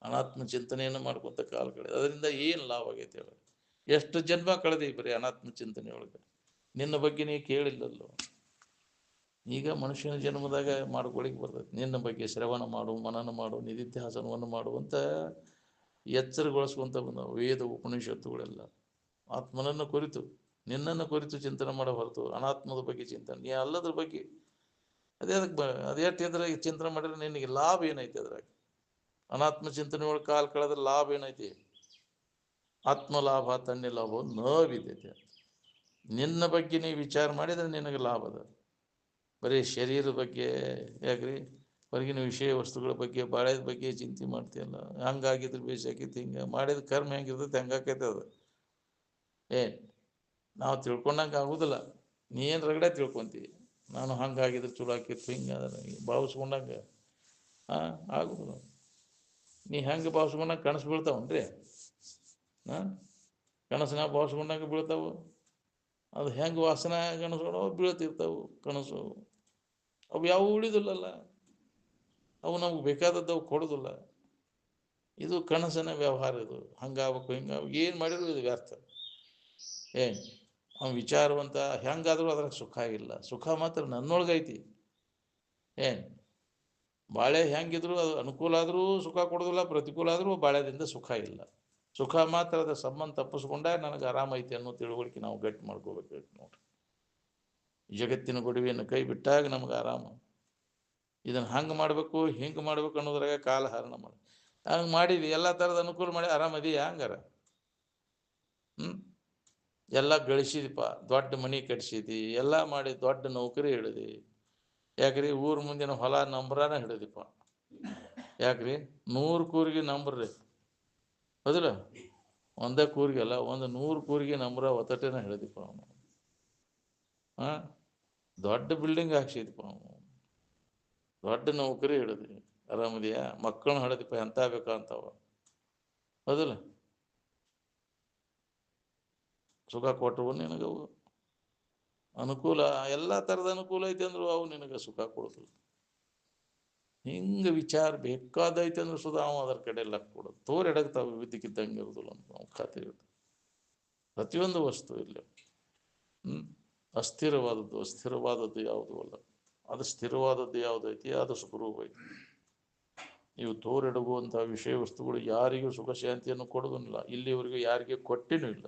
ಅನಾತ್ಮ ಚಿಂತನೆಯನ್ನು ಮಾಡ್ಕೊಂತ ಕಾಲ ಕಳೆದ. ಅದರಿಂದ ಏನು ಲಾಭ ಆಗೈತೆ ಹೇಳ? ಎಷ್ಟು ಜನ್ಮ ಕಳೆದಿ ಬರೀ ಅನಾತ್ಮ ಚಿಂತನೆ ಒಳಗೆ. ನಿನ್ನ ಬಗ್ಗೆ ನೀ ಕೇಳಿಲ್ಲಲ್ಲೋ. ಈಗ ಮನುಷ್ಯನ ಜನ್ಮದಾಗ ಮಾಡ್ಕೊಳಿಕ್ಕೆ ಬರ್ತೈತಿ. ನಿನ್ನ ಬಗ್ಗೆ ಶ್ರವಣ ಮಾಡು, ಮನನ ಮಾಡು, ನಿಧಿಧ್ಯಾಸನವನ್ನು ಮಾಡುವಂತ ಎಚ್ಚರಗೊಳಿಸುವಂತ ಬಂದವು ವೇದ ಉಪನಿಷತ್ತುಗಳೆಲ್ಲ. ಆತ್ಮನನ್ನು ಕುರಿತು, ನಿನ್ನನ್ನು ಕುರಿತು ಚಿಂತನೆ ಮಾಡೋ ಹೊರತು ಅನಾತ್ಮದ ಬಗ್ಗೆ ಚಿಂತನೆ ನೀ ಅಲ್ಲದ್ರ ಬಗ್ಗೆ ಅದಕ್ಕೆ ಅದ್ರಾಗ ಚಿಂತನೆ ಮಾಡಿದ್ರೆ ನಿನಗೆ ಲಾಭ ಏನೈತಿ? ಅದ್ರಾಗ ಅನಾತ್ಮ ಚಿಂತನೆ ಒಳಗೆ ಕಾಲ ಕಳೆದ್ರೆ ಲಾಭ ಏನೈತಿ? ಆತ್ಮ ಲಾಭ ತನ್ನಿ ಲಾಭ ನ ಬಿದ್ದೈತೆ. ನಿನ್ನ ಬಗ್ಗೆ ನೀವು ವಿಚಾರ ಮಾಡಿದರೆ ನಿನಗೆ ಲಾಭ ಅದ. ಬರೀ ಶರೀರದ ಬಗ್ಗೆ ಯಾಕ್ರಿ, ಹೊರಗಿನ ವಿಷಯ ವಸ್ತುಗಳ ಬಗ್ಗೆ ಬಾಳೆದ ಬಗ್ಗೆ ಚಿಂತೆ ಮಾಡ್ತೀಯಲ್ಲ. ಹಂಗಾಗಿದ್ರೆ ಬೇಸಾಕೈತಿ, ಹಿಂಗೆ ಮಾಡಿದ ಕರ್ಮ ಹೆಂಗಿರ್ತೈತೆ ಹಂಗಾಕೈತೆ ಅದು. ನಾವು ತಿಳ್ಕೊಂಡಂಗೆ ಆಗೋದಿಲ್ಲ. ನೀ ಏನು ರಗಡೆ ತಿಳ್ಕೊತೀವಿ, ನಾನು ಹಂಗಾಗಿದ್ರೆ ಚಲೋ ಆಕಿತ್ತು, ಹಿಂಗೆ ಭಾವಿಸ್ಕೊಂಡಂಗೆ ಆಗೋದು. ನೀ ಹೆಂಗೆ ಭಾವಿಸ್ಕೊಂಡಂಗೆ ಕನಸು ಬೀಳ್ತಾವನ್ರಿ. ಕನಸನ್ನ ಭಾವಿಸ್ಕೊಂಡಂಗೆ ಬೀಳ್ತಾವೆ. ಅದು ಹೆಂಗೆ ವಾಸನ ಕನಸುಗಳು ಬೀಳ್ತಿರ್ತಾವೆ ಕನಸು. ಅವು ಯಾವ ಉಳಿದಿಲ್ಲಲ್ಲ, ಅವು ನಮ್ಗೆ ಬೇಕಾದದ್ದು ಅವು ಕೊಡೋದಿಲ್ಲ. ಇದು ಕನಸಿನ ವ್ಯವಹಾರ. ಇದು ಹಂಗಾಗಬೇಕು ಹಿಂಗಾಗಬೇಕು ಏನು ಮಾಡಿದ್ರು ಇದು ವ್ಯರ್ಥ. ಅವ್ನು ವಿಚಾರವಂತ ಹೆಂಗಾದ್ರೂ ಅದ್ರಾಗ ಸುಖ ಇಲ್ಲ. ಸುಖ ಮಾತ್ರ ನನ್ನೊಳಗೈತಿ. ಬಾಳೆ ಹೆಂಗಿದ್ರು ಅದು ಅನುಕೂಲ ಆದರೂ ಸುಖ ಕೊಡೋದಿಲ್ಲ, ಪ್ರತಿಕೂಲ ಆದರೂ ಬಾಳೆದಿಂದ ಸುಖ ಇಲ್ಲ. ಸುಖ ಮಾತ್ರ ಅದ ಸಂಬಂಧ ತಪ್ಪಿಸ್ಕೊಂಡಾಗ ನನಗೆ ಆರಾಮೈತಿ ಅನ್ನೋ ತಿಳುವಳಿಕೆ ನಾವು ಗಟ್ಟಿ ಮಾಡ್ಕೋಬೇಕು ನೋಡ್ರಿ. ಜಗತ್ತಿನ ಗೊಡವೆಯನ್ನು ಕೈ ಬಿಟ್ಟಾಗ ನಮ್ಗೆ ಆರಾಮ. ಇದನ್ನು ಹಂಗೆ ಮಾಡಬೇಕು ಹಿಂಗೆ ಮಾಡ್ಬೇಕು ಅನ್ನೋದ್ರಾಗ ಕಾಲ ಹರಣ ಮಾಡಿ ಹಂಗೆ ಮಾಡಿದ್ವಿ. ಎಲ್ಲ ಥರದ ಅನುಕೂಲ ಮಾಡಿ ಆರಾಮದೀಯ ಹಂಗಾರ. ಎಲ್ಲ ಗಳಿಸಿದಪ್ಪ, ದೊಡ್ಡ ಮನೆ ಕಟ್ಸಿದಿ, ಎಲ್ಲ ಮಾಡಿ ದೊಡ್ಡ ನೌಕರಿ ಹಿಡಿದಿ. ಯಾಕ್ರಿ ಊರ ಮುಂದಿನ ಹೊಲ ನಂಬರಾನ ಹಿಡಿದಿಪ್ಪ. ಯಾಕ್ರಿ 100 ಕೂರಿಗೆ ನಂಬ್ರಿ. ಹೌದಿಲ್ಲ, ಒಂದೇ ಕೂರಿಗೆ ಅಲ್ಲ, 100 ಕೂರಿಗೆ ನಂಬರ ಒತ್ತಟೇನ ಹಿಡಿದಿಪ್ಪ ಅವನು. ದೊಡ್ಡ ಬಿಲ್ಡಿಂಗ್ ಹಾಕ್ಸಿದಪ್ಪ ಅವನು, ದೊಡ್ಡ ನೌಕರಿ ಹಿಡಿದಿ, ಆರಾಮದಿಯಾ. ಮಕ್ಕಳನ್ನ ಹಿಡಿದಿಪ್ಪ, ಎಂತ ಬೇಕಂತವ. ಹೌದಿಲ್ಲ, ಸುಖ ಕೊಟ್ಟವು ನಿನಗವು ಅನುಕೂಲ, ಎಲ್ಲ ಥರದ ಅನುಕೂಲ ಐತೆ ಅಂದ್ರು ಅವು ನಿನಗೆ ಸುಖ ಕೊಡೋದಿಲ್ಲ. ಹಿಂಗೆ ವಿಚಾರ ಬೇಕಾದೈತೆ ಅಂದ್ರೆ ಸುಧಾ ಅವ ಅದರ ಕಡೆ ಎಲ್ಲ ಕೊಡೋದು. ತೋರೆಡಗ್ತಾವೆ ವಿದ್ಯಕ್ಕಿದ್ದಂಗೆ ಇರೋದಿಲ್ಲ ಅಂತ ನಾವು ಖಾತೆ ಇರುತ್ತೆ. ಪ್ರತಿಯೊಂದು ವಸ್ತು ಇಲ್ಲ ಅಸ್ಥಿರವಾದದ್ದು ಯಾವುದೂ ಅಲ್ಲ. ಅದು ಸ್ಥಿರವಾದದ್ದು ಯಾವುದೈತಿ ಅದು ಸುಖರೂಪ ಐತಿ. ಇವು ತೋರೆಡಗುವಂಥ ವಿಷಯ ವಸ್ತುಗಳು ಯಾರಿಗೂ ಸುಖ ಶಾಂತಿಯನ್ನು ಕೊಡೋದಿಲ್ಲ. ಇಲ್ಲಿವರೆಗೂ ಯಾರಿಗೆ ಕೊಟ್ಟಿನೂ ಇಲ್ಲ.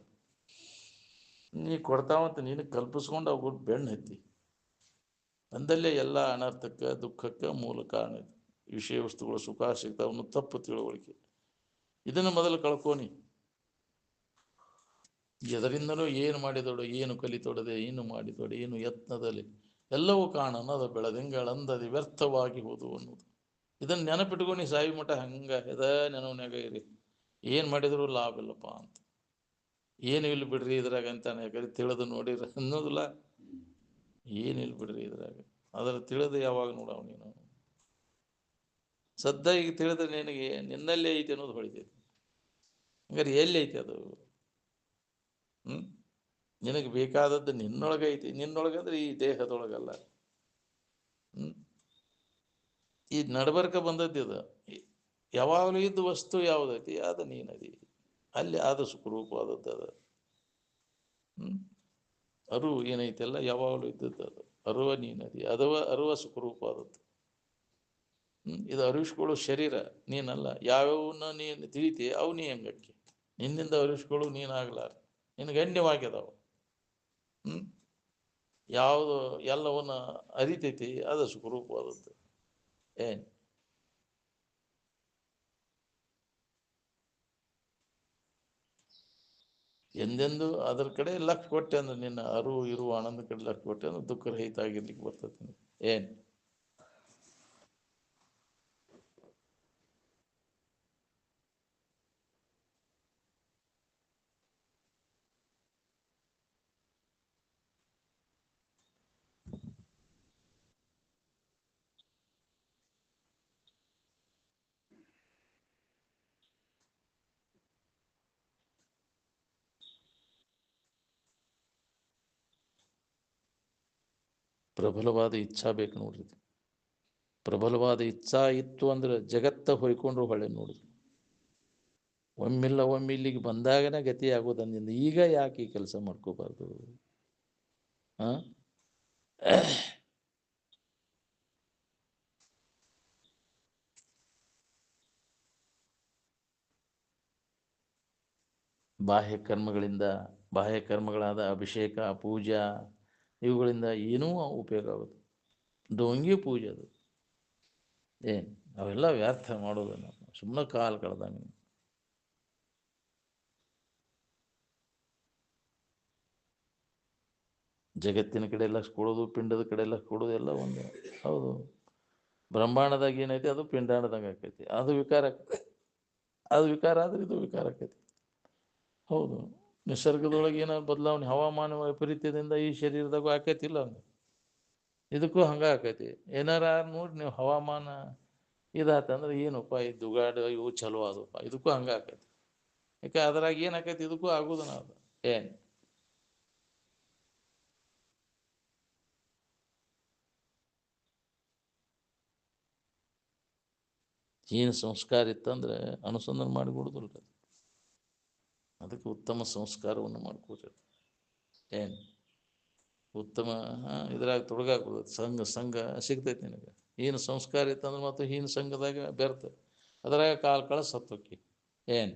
ನೀ ಕೊಡ್ತಾವಂತ ನೀನು ಕಲ್ಪಿಸ್ಕೊಂಡು ಅವ್ರು ಬೆಣ್ಣು ಹತ್ತಿ ಅಂದಲ್ಲೇ ಎಲ್ಲ ಅನರ್ಥಕ್ಕೆ ದುಃಖಕ್ಕೆ ಮೂಲ ಕಾರಣ ಇದೆ. ವಿಷಯ ವಸ್ತುಗಳು ಸುಖ ಸಿಗ್ತಾವನ್ನು ತಪ್ಪು ತಿಳುವಳಿಕೆ. ಇದನ್ನು ಮೊದಲು ಕಳ್ಕೋನಿ. ಎದರಿಂದಲೂ ಏನು ಮಾಡಿದೊಡು, ಏನು ಕಲಿತೊಡದೆ, ಏನು ಮಾಡಿದೊಡೆ, ಏನು ಯತ್ನದಲ್ಲಿ ಎಲ್ಲವೂ ಕಾಣನದ ಬೆಳೆದಿಂಗಳಂದದಿ ವ್ಯರ್ಥವಾಗಿ ಹೋದು ಅನ್ನೋದು. ಇದನ್ನು ನೆನಪಿಟ್ಕೊಂಡು ಸಾಯಿ ಮಠ ಹಂಗೆ ಎದ ನೆನವನ್ಯಾಗ ಇರಿ. ಏನು ಮಾಡಿದ್ರು ಲಾಭ ಇಲ್ಲಪ್ಪ ಅಂತ. ಏನು ಇಲ್ಲಿ ಬಿಡ್ರಿ ಇದ್ರಾಗ ಅಂತಾನೆ. ಯಾಕಂದ್ರೆ ತಿಳಿದು ನೋಡಿರ ಅನ್ನೋದಿಲ್ಲ. ಏನಿಲ್ಲ ಬಿಡ್ರಿ ಇದ್ರಾಗ, ಅದರ ತಿಳಿದು ಯಾವಾಗ ನೋಡವ ನೀನು. ಸದ್ದ ಈಗ ತಿಳಿದ್ರೆ ನಿನಗೆ ನಿನ್ನಲ್ಲೇ ಐತಿ ಅನ್ನೋದು ಹೊಳಿತೈತಿ. ಹಂಗಾರೆ ಎಲ್ಲಿ ಐತಿ ಅದು? ನಿನಗೆ ಬೇಕಾದದ್ದು ನಿನ್ನೊಳಗೈತಿ. ನಿನ್ನೊಳಗಂದ್ರೆ ಈ ದೇಹದೊಳಗಲ್ಲ. ಈ ನಡಬರ್ಕ ಬಂದದ್ದು ಯಾವಾಗಲೂ ಇದ್ದ ವಸ್ತು ಯಾವುದೈತಿ ಅದು ನೀನದಿ. ಅಲ್ಲಿ ಅದು ಸುಖರೂಪವಾದದ್ದು ಅದ. ಅರಿವು ಏನೈತೆಲ್ಲ ಯಾವಾಗಲೂ ಇದ್ದದ್ದು ಅದು. ಅರುವ ನೀನದಿ, ಅರುವ ಸುಖರೂಪವಾದದ್ದು. ಇದು ಅರಿವಿಸ್ಕೊಳ್ಳೋ ಶರೀರ ನೀನಲ್ಲ. ಯಾವ್ಯಾವನ್ನ ನೀನು ತಿಳಿತಿ ಅವು ನೀ ಹೆಂಗಕ್ಕೆ. ನಿನ್ನಿಂದ ಅರಿವಿಸ್ಕೊಳ್ಳೋ ನೀನಾಗ್ಲಾರ, ನಿನಗೆ ಗಣ್ಯವಾಗ್ಯದವು. ಯಾವುದು ಎಲ್ಲವನ್ನ ಅರಿತೈತಿ ಅದು ಸುಖರೂಪವಾದದ್ದು. ಎಂದೆಂದು ಅದರ ಕಡೆ ಲಕ್ಷ ಕೊಟ್ಟೆ ಅಂದ್ರೆ ನಿನ್ನ ಅರಿವು ಇರುವ ಆನಂದ ಕಡೆ ಲಕ್ಷ ಕೊಟ್ಟೆ ಅಂದ್ರೆ ದುಃಖ ರಹಿತ ಆಗಿರ್ಲಿಕ್ಕೆ ಬರ್ತದೆ. ಪ್ರಬಲವಾದ ಇಚ್ಛಾ ಬೇಕು ನೋಡ್ರಿ. ಪ್ರಬಲವಾದ ಇಚ್ಛಾ ಇತ್ತು ಅಂದ್ರೆ ಜಗತ್ತ ಹೊಯ್ಕೊಂಡ್ರು ಹೊಳೆ ನೋಡಿದ್ರು. ಒಮ್ಮಿಲ್ಲ ಒಮ್ಮೆ ಇಲ್ಲಿಗೆ ಬಂದಾಗನೇ ಗತಿ ಆಗೋದಂದಿಂದ ಈಗ ಯಾಕೆ ಈ ಕೆಲಸ ಮಾಡ್ಕೋಬಾರ್ದು? ಬಾಹ್ಯ ಕರ್ಮಗಳಾದ ಅಭಿಷೇಕ, ಪೂಜಾ ಇವುಗಳಿಂದ ಏನೂ ಉಪಯೋಗ ಆಗೋದು. ಡೋಂಗಿ ಪೂಜೆ ಅದು ಅವೆಲ್ಲ ವ್ಯರ್ಥ ಮಾಡೋದನ್ನು ಸುಮ್ಮನೆ ಕಾಲು ಕಳೆದಂಗೆ. ಜಗತ್ತಿನ ಕಡೆ ಲಕ್ಷ ಕೊಡೋದು, ಪಿಂಡದ ಕಡೆ ಲಕ್ಷ ಕೊಡೋದು ಎಲ್ಲ ಒಂದು. ಹೌದು, ಬ್ರಹ್ಮಾಂಡದಾಗ ಏನೈತಿ ಅದು ಪಿಂಡಾಂಡದಾಗ ಆಕೈತಿ. ಅದು ವಿಕಾರ ಅದು ವಿಕಾರ ಆದ್ರೆ ಇದು ವಿಕಾರ ಆಕೈತಿ. ಹೌದು, ನಿಸರ್ಗದೊಳಗೆ ಏನಾದ್ರು ಬದಲಾವಣೆ, ಹವಾಮಾನ ವೈಪರೀತ್ಯದಿಂದ ಈ ಶರೀರದಾಗೂ ಆಕೈತಿಲ್ಲ ಹಂಗೆ, ಇದಕ್ಕೂ ಹಂಗೆ ಆಕೈತಿ. ಏನಾರ ನೋಡಿ ನೀವು ಹವಾಮಾನ ಇದಾತಂದ್ರೆ ಏನಪ್ಪ ಈ ದುಗಾಡು ಇವು ಚಲೋ ಅದಪ್ಪ, ಇದಕ್ಕೂ ಹಂಗೆ ಆಕೈತಿ. ಯಾಕೆ ಅದ್ರಾಗ ಏನು ಆಕೈತಿ, ಇದಕ್ಕೂ ಆಗೋದು ನಾವು ಏನು. ಏನು ಸಂಸ್ಕಾರ ಇತ್ತಂದ್ರೆ ಅನುಸಂಧಾನ ಮಾಡಿಕೊಡೋದಿಲ್ಲ. ಅದಕ್ಕೆ ಉತ್ತಮ ಸಂಸ್ಕಾರವನ್ನು ಮಾಡ್ಕೋಬೇಕು. ಏನು ಉತ್ತಮ ಇದ್ರಾಗ ತೊಡಗಾಕೋದು, ಸಂಘ ಸಿಗ್ತೈತಿ ನಿನಗೆ. ಏನು ಸಂಸ್ಕಾರ ಇತ್ತಂದ್ರೆ ಮತ್ತು ಹೀನ ಸಂಘದಾಗ ಬೆರ್ತ ಅದ್ರಾಗ ಕಾಲು ಕಳ ಸತ್ತೋಕ್ಕಿ. ಏನು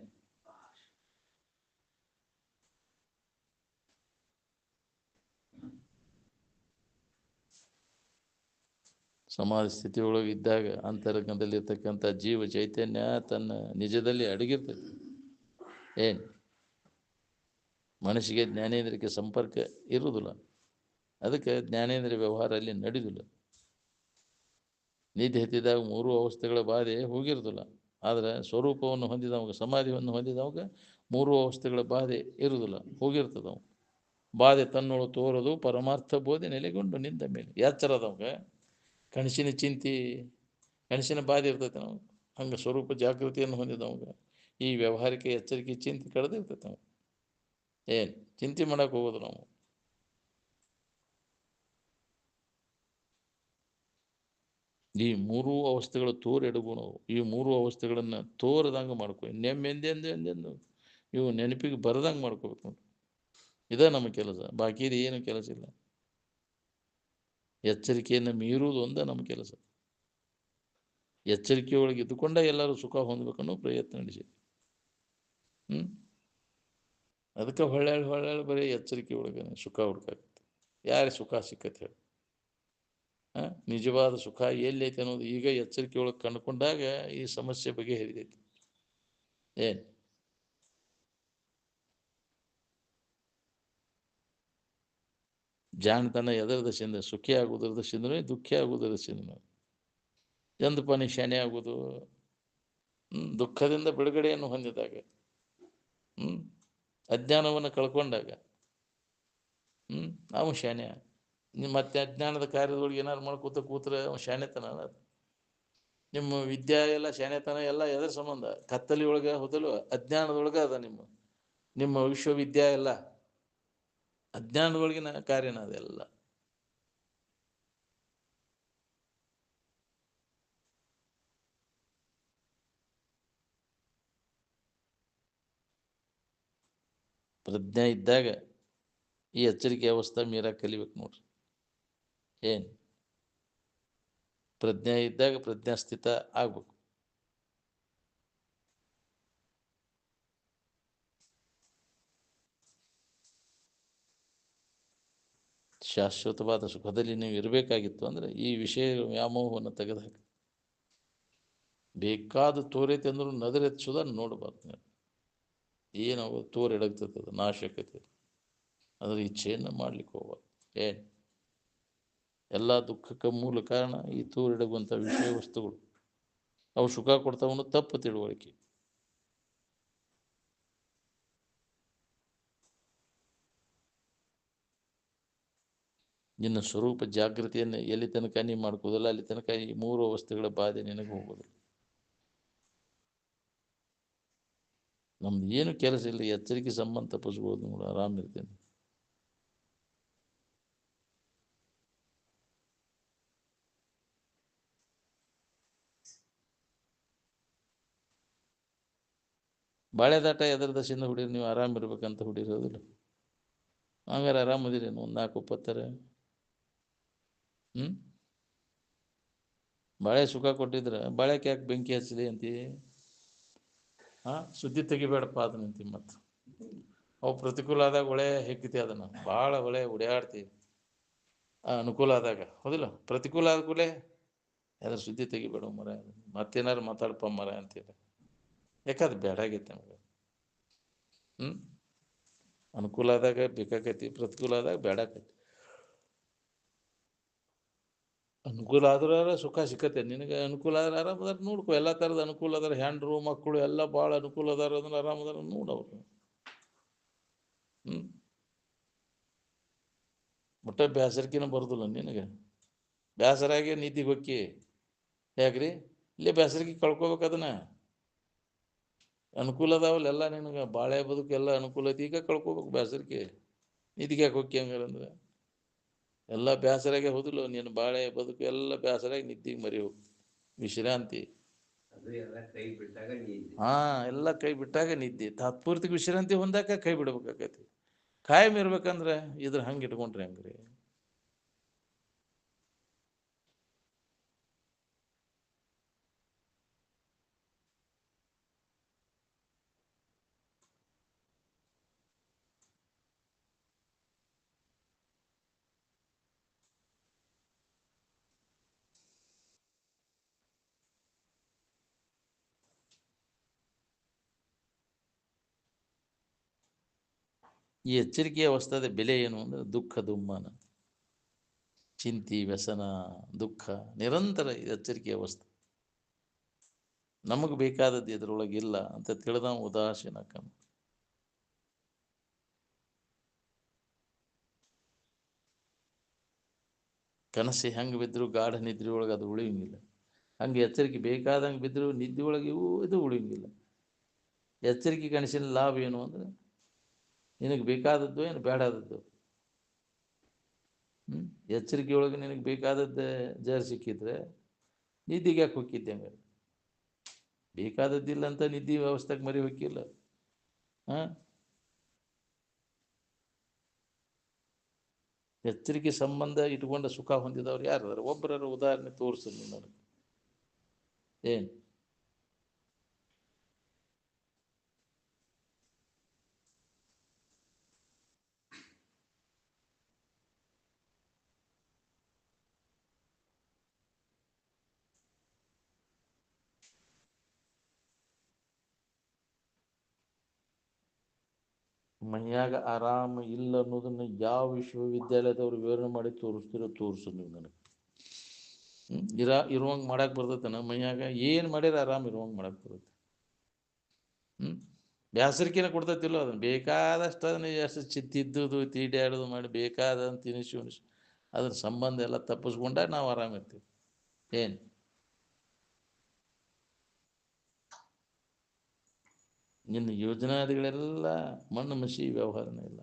ಸಮಾಧಿ ಸ್ಥಿತಿಯೊಳಗೆ ಇದ್ದಾಗ ಅಂತರಂಗದಲ್ಲಿರ್ತಕ್ಕಂಥ ಜೀವ ಚೈತನ್ಯ ತನ್ನ ನಿಜದಲ್ಲಿ ಅಡಗಿರ್ತೈತಿ. ಏನು ಮನಸ್ಸಿಗೆ ಜ್ಞಾನೇಂದ್ರಿಯಕ್ಕೆ ಸಂಪರ್ಕ ಇರುವುದಿಲ್ಲ. ಅದಕ್ಕೆ ಜ್ಞಾನೇಂದ್ರಿಯ ವ್ಯವಹಾರ ಅಲ್ಲಿ ನಡೆಯುವುದಿಲ್ಲ. ನಿದ್ದೆ ಎತ್ತಿದಾಗ ಮೂರು ಅವಸ್ಥೆಗಳ ಬಾಧೆ ಹೋಗಿರೋದಿಲ್ಲ. ಆದರೆ ಸ್ವರೂಪವನ್ನು ಹೊಂದಿದವಾಗ, ಸಮಾಧಿಯನ್ನು ಹೊಂದಿದವಾಗ ಮೂರು ಅವಸ್ಥೆಗಳ ಬಾಧೆ ಇರುವುದಿಲ್ಲ, ಹೋಗಿರ್ತದೆ. ಅವು ಬಾಧೆ ತನ್ನೊಳು ತೋರೋದು ಪರಮಾರ್ಥ ಬೋಧೆ ನೆಲೆಗೊಂಡು ನಿಂದ ಮೇಲೆ. ಎಚ್ಚರದವಾಗ ಕನಸಿನ ಚಿಂತೆ, ಕನಸಿನ ಬಾಧೆ ಇರ್ತೈತೆ ನಾವು. ಹಂಗೆ ಸ್ವರೂಪ ಜಾಗೃತಿಯನ್ನು ಹೊಂದಿದವಾಗ ಈ ವ್ಯವಹಾರಿಕ ಎಚ್ಚರಿಕೆ ಚಿಂತೆ ಕಳೆದಿರ್ತೈತೆ ನಾವು. ಏನು ಚಿಂತೆ ಮಾಡೋಕೆ ಹೋಗೋದು ನಾವು. ಈ ಮೂರೂ ಅವಸ್ಥೆಗಳು ತೋರೆಡಗು ನಾವು. ಈ ಮೂರು ಅವಸ್ಥೆಗಳನ್ನು ತೋರದಂಗೆ ಮಾಡ್ಕೊ, ಎಂದೆಂದೆಂದೆಂದು ಇವು ನೆನಪಿಗೆ ಬರದಂಗೆ ಮಾಡ್ಕೋಬೇಕು ನೋಡಿ. ಇದೇ ನಮ್ಮ ಕೆಲಸ, ಬಾಕಿದು ಏನು ಕೆಲಸ ಇಲ್ಲ. ಎಚ್ಚರಿಕೆಯನ್ನು ಮೀರುವುದು ಒಂದೇ ನಮ್ಮ ಕೆಲಸ. ಎಚ್ಚರಿಕೆಯೊಳಗೆ ಇದ್ದುಕೊಂಡ ಎಲ್ಲರೂ ಸುಖ ಹೊಂದಬೇಕನ್ನೋ ಪ್ರಯತ್ನ ನಡೆಸಿ. ಅದಕ್ಕೆ ಹೊಳ್ಳೆ ಬರೀ ಎಚ್ಚರಿಕೆ ಒಳಗೆ ಸುಖ ಹುಡುಕಾಗುತ್ತೆ. ಯಾರೇ ಸುಖ ಸಿಕ್ಕತ್ತೆ ಹೇಳಿ. ನಿಜವಾದ ಸುಖ ಎಲ್ಲೈತೆ ಅನ್ನೋದು ಈಗ ಎಚ್ಚರಿಕೆ ಒಳಗೆ ಕಂಡುಕೊಂಡಾಗ ಈ ಸಮಸ್ಯೆ ಬಗೆಹರಿದೈತಿ. ಏನು ಜಾಣತನ ಎದರ ದಶೆಯಿಂದ? ಸುಖಿ ಆಗುವುದರ ದಶೆಯಿಂದನೇ, ದುಃಖಿ ಆಗುವುದರ ದಶೆಯಿಂದ. ಎಂದಪ್ಪ ನೀ ಶಾನೆ ಆಗೋದು? ದುಃಖದಿಂದ ಬಿಡುಗಡೆಯನ್ನು ಹೊಂದಿದಾಗ, ಅಜ್ಞಾನವನ್ನು ಕಳ್ಕೊಂಡಾಗ ಅವ ಶಾನೆ. ಮತ್ತೆ ಅಜ್ಞಾನದ ಕಾರ್ಯದೊಳಗೆ ಏನಾರು ಮಾಡ್ಕೋತ ಕೂತ್ರೆ ಅವ ಶಾನೆತನ. ನಿಮ್ಮ ವಿದ್ಯಾ ಎಲ್ಲ ಶಾನೆತನ ಎಲ್ಲ ಎದರ ಸಂಬಂಧ? ಕತ್ತಲಿ ಒಳಗೆ ಹೋದಲು ಅಜ್ಞಾನದೊಳಗೆ ಅದ ನಿಮ್ಮ ವಿಶ್ವವಿದ್ಯಾ ಎಲ್ಲ ಅಜ್ಞಾನದೊಳಗಿನ ಕಾರ್ಯನ ಅದೆಲ್ಲ. ಪ್ರಜ್ಞೆ ಇದ್ದಾಗ ಈ ಎಚ್ಚರಿಕೆ ಅವಸ್ಥೆ ಮೀರಾ ಕಲಿಬೇಕು ನೋಡ್ರಿ. ಏನು ಪ್ರಜ್ಞೆ ಇದ್ದಾಗ ಪ್ರಜ್ಞಾಸ್ಥಿತ ಆಗ್ಬೇಕು. ಶಾಶ್ವತವಾದ ಸುಖದಲ್ಲಿ ನೀವು ಇರಬೇಕಾಗಿತ್ತು ಅಂದ್ರೆ ಈ ವಿಷಯ ವ್ಯಾಮೋಹವನ್ನು ತೆಗೆದುಹಾಕಿ. ಬೇಕಾದ ತೋರೈತೆ ಅಂದ್ರೂ ನದರೆಚ್ಚೋದ ನೋಡಬಾರ್ದು. ಏನವು ತೋರೆಡಗ್ತದೆ, ಅದು ನಾಶಕತೆ. ಅದರ ಇಚ್ಛೆಯನ್ನು ಮಾಡ್ಲಿಕ್ಕೆ ಹೋಗ್ಬಾರ್ದು. ಏನು ಎಲ್ಲ ದುಃಖಕ್ಕೆ ಮೂಲ ಕಾರಣ ಈ ತೋರೆಡಗುವಂಥ ವಿಷಯ ವಸ್ತುಗಳು. ಅವು ಸುಖ ಕೊಡ್ತಾವನು ತಪ್ಪು ತಿಳುವಳಿಕೆ. ನಿನ್ನ ಸ್ವರೂಪ ಜಾಗೃತಿಯನ್ನು ಎಲ್ಲಿ ತನಕ ನೀವು ಮಾಡ್ಕೋದಿಲ್ಲ ಅಲ್ಲಿ ತನಕ ಈ ಮೂರು ಅವಸ್ಥೆಗಳ ಬಾಧೆ ನಿನಗೆ ಹೋಗೋದಿಲ್ಲ. ನಮ್ದು ಏನು ಕೆಲಸ ಇಲ್ಲ, ಎಚ್ಚರಿಕೆ ಸಂಬಂಧ ತಪ್ಪಿಸ್ಬೋದು ನೋಡು, ಆರಾಮಿರ್ತೇನೆ. ಬಾಳೆದಾಟ ಎದರ ದಶೆಯಿಂದ ಹುಡಿರಿ ನೀವು ಆರಾಮಿರ್ಬೇಕಂತ ಹುಡಿರೋದಿಲ್ಲ. ಹಂಗಾರೆ ಆರಾಮದಿರಿ ಒಂದು 4 ಉಪ್ಪತ್ತರ. ಬಾಳೆ ಸುಖ ಕೊಟ್ಟಿದ್ರೆ ಬಾಳೆಕ್ಕೆ ಯಾಕೆ ಬೆಂಕಿ ಹಚ್ಚಲಿ ಅಂತಿ? ಸುದ್ದಿ ತೆಗಿಬೇಡಪ್ಪ ಅದನ್ನಂತಿ. ಮತ್ತು ಅವು ಪ್ರತಿಕೂಲ ಆದಾಗ ಒಳ್ಳೆ ಹೆಕ್ಕಿತಿ, ಅದನ್ನು ಭಾಳ ಒಳ್ಳೆ ಓಡಾಡ್ತೀವಿ ಅನುಕೂಲ ಆದಾಗ. ಹೌದಿಲ್ಲ? ಪ್ರತಿಕೂಲ ಆದ ಕೂಡಲೇ ಯಾವ್ದಾರು ಸುದ್ದಿ ತೆಗಿಬೇಡ ಮರ, ಮತ್ತೇನಾರು ಮಾತಾಡಪ್ಪ ಮರ ಅಂತೀರ. ಯಾಕಂದ್ರೆ ಬೇಡಾಗೈತೆ ನಮಗೆ. ಅನುಕೂಲ ಆದಾಗ ಬೇಕಾಗೈತಿ, ಪ್ರತಿಕೂಲ ಆದಾಗ ಬೇಡಾಕೈತಿ. ಅನುಕೂಲ ಆದ್ರೆ ಸುಖ ಸಿಕ್ಕತ್ತೆ. ನಿನಗೆ ಅನುಕೂಲ ಆದ್ರೆ ಆರಾಮದಾರ ನೋಡ್ಕೊ. ಎಲ್ಲ ಥರದ ಅನುಕೂಲ ಅದಾರ, ಹೆಂಡ್ರು ಮಕ್ಕಳು ಎಲ್ಲ ಭಾಳ ಅನುಕೂಲ ಅದಾರ ಅಂದ್ರೆ ಆರಾಮದಾರ ನೋಡವ್ರು. ಒಟ್ಟ ಬೇಸರಿಕೆನ ಬರೋದಿಲ್ಲ ನಿನಗೆ. ಬೇಸರಾಗಿ ನಿದ್ದಿಗೆ ಹೊಕ್ಕಿ ಯಾಕ್ರಿ ಇಲ್ಲೇ ಬೇಸರಿಕೆ ಕಳ್ಕೊಬೇಕು. ಅದನ್ನ ಅನುಕೂಲ ಅದಾವಲ್ಲ ಎಲ್ಲ ನಿನಗೆ, ಬಾಳೆ ಬದುಕು ಎಲ್ಲ ಅನುಕೂಲ ಐತಿ. ಈಗ ಕಳ್ಕೊಬೇಕು ಬೇಸರಿಕೆ. ನಿದ್ದಿಗೆ ಯಾಕೆ ಹೊಕ್ಕಿ ಹಂಗಾರಂದ್ರೆ ಎಲ್ಲ ಬೇಸರಾಗೆ ಹೋದಿಲ್ಲ. ನೀನು ಬಾಳೆ ಬದುಕು ಎಲ್ಲ ಬೇಸರಾಗಿ ನಿದ್ದಿಗೆ ಮರಿ ಹೋಗಿ ವಿಶ್ರಾಂತಿ. ಎಲ್ಲ ಕೈ ಬಿಟ್ಟಾಗ ನಿದ್ದೆ. ತಾತ್ಪೂರ್ತಿಗೆ ವಿಶ್ರಾಂತಿ ಹೊಂದಾಕ ಕೈ ಬಿಡ್ಬೇಕಾಕೈತಿ. ಕಾಯಂ ಇರ್ಬೇಕಂದ್ರೆ ಇದ್ರ ಹಂಗೆ ಇಟ್ಕೊಂಡ್ರಿ ಹಂಗ್ರಿ. ಈ ಎಚ್ಚರಿಕೆಯ ಅವಸ್ಥಾದ ಬೆಲೆ ಏನು ಅಂದ್ರೆ ದುಃಖ ದುಮ್ಮಾನ, ಚಿಂತಿ, ವ್ಯಸನ, ದುಃಖ ನಿರಂತರ ಎಚ್ಚರಿಕೆಯ ಅವಸ್ಥೆ. ನಮಗೆ ಬೇಕಾದದ್ದು ಇದರೊಳಗಿಲ್ಲ ಅಂತ ತಿಳಿದ ಉದಾಸೀನ ಕಮ್ಮಿ. ಕನಸು ಹೆಂಗೆ ಬಿದ್ದರೂ ಗಾಢ ನಿದ್ರೆ ಒಳಗೆ ಅದು ಉಳಿಯಂಗಿಲ್ಲ. ಹಂಗೆ ಎಚ್ಚರಿಕೆ ಬೇಕಾದಂಗೆ ಬಿದ್ದರೂ ನಿದ್ದೆ ಒಳಗೆ ಇದು ಉಳಿಯಂಗಿಲ್ಲ. ಎಚ್ಚರಿಕೆ ಕನಸಿನ ಲಾಭ ಏನು ಅಂದರೆ ನಿನಗೆ ಬೇಕಾದದ್ದು ಏನು ಬೇಡಾದದ್ದು. ಎಚ್ಚರಿಕೆ ಒಳಗೆ ನಿನಗೆ ಬೇಕಾದದ್ದೇ ಜರ ಸಿಕ್ಕಿದ್ರೆ ನಿದ್ದಿಗೆ ಯಾಕೆ ಹೋಗಿದ್ದೆ ಹಂಗೆ? ಬೇಕಾದದ್ದಿಲ್ಲ ಅಂತ ನಿದ್ದೆ ವ್ಯವಸ್ಥೆಗೆ ಮರಿ ಹೋಗಿಲ್ಲ. ಎಚ್ಚರಿಕೆ ಸಂಬಂಧ ಇಟ್ಕೊಂಡ ಸುಖ ಹೊಂದಿದವ್ರು ಯಾರು? ಒಬ್ಬರ ಉದಾಹರಣೆ ತೋರಿಸಲಿ ನನಗೆ. ಏನು ಮನ್ಯಾಗ ಆರಾಮ ಇಲ್ಲ ಅನ್ನೋದನ್ನ ಯಾವ ವಿಶ್ವವಿದ್ಯಾಲಯದವ್ರು ವಿವರಣೆ ಮಾಡಿ ತೋರಿಸ್ತಿರೋ ತೋರಿಸು ನೀವು ನನಗೆ. ಇರುವಂಗೆ ಮಾಡಕ್ಕೆ ಬರ್ತೈತೆ ಮನ್ಯಾಗ ಏನು ಮಾಡಿದ್ರೆ ಆರಾಮ ಇರುವಂಗೆ ಮಾಡಕ್ಕೆ ಬರುತ್ತೆ. ಬ್ಯಾಸರಿಕೆನ ಕೊಡ್ತೈತಿಲ್ಲ ಅದನ್ನು. ಬೇಕಾದಷ್ಟು ಅದನ್ನ ಎಷ್ಟು ತಿದ್ದುದು ತೀಡ್ಯಾಡೋದು ಮಾಡಿ ಬೇಕಾದಂತ ತಿನಿಸಿ ಉಣಿಸಿ ಅದ್ರ ಸಂಬಂಧ ಎಲ್ಲ ತಪ್ಪಿಸ್ಕೊಂಡಾಗ ನಾವು ಆರಾಮಿರ್ತೀವಿ. ಏನು ನಿನ್ನ ಯೋಜನಾದಿಗಳೆಲ್ಲ ಮಣ್ಣು ಮಸಿ ವ್ಯವಹಾರನೇ ಇಲ್ಲ.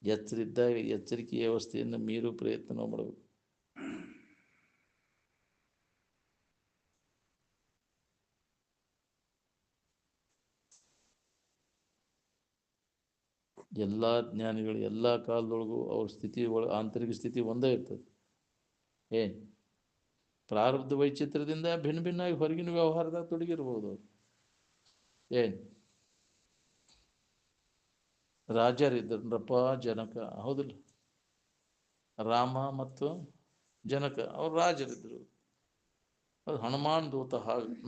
ಎಚ್ಚರಿದ್ದಾಗ ಎಚ್ಚರಿಕೆ ವ್ಯವಸ್ಥೆಯನ್ನು ಮೀರು ಪ್ರಯತ್ನ ಮಾಡಬೇಕು. ಎಲ್ಲ ಜ್ಞಾನಿಗಳು ಎಲ್ಲ ಕಾಲದೊಳಗೂ ಅವ್ರ ಸ್ಥಿತಿ ಆಂತರಿಕ ಸ್ಥಿತಿ ಒಂದೇ ಇರ್ತದೆ. ಏನು ಪ್ರಾರಬ್ಧ ವೈಚಿತ್ರ್ಯದಿಂದ ಭಿನ್ನ ಭಿನ್ನಾಗಿ ಹೊರಗಿನ ವ್ಯವಹಾರದಾಗ ತೊಡಗಿರ್ಬೋದು ಅವರು. ಏನು ರಾಜರಿದ್ರಪ್ಪ ಜನಕ, ಹೌದಿಲ್ಲ? ರಾಮ ಮತ್ತು ಜನಕ ಅವ್ರು ರಾಜರಿದ್ರು. ಅದು ಹನುಮಾನ್ ದೂತ,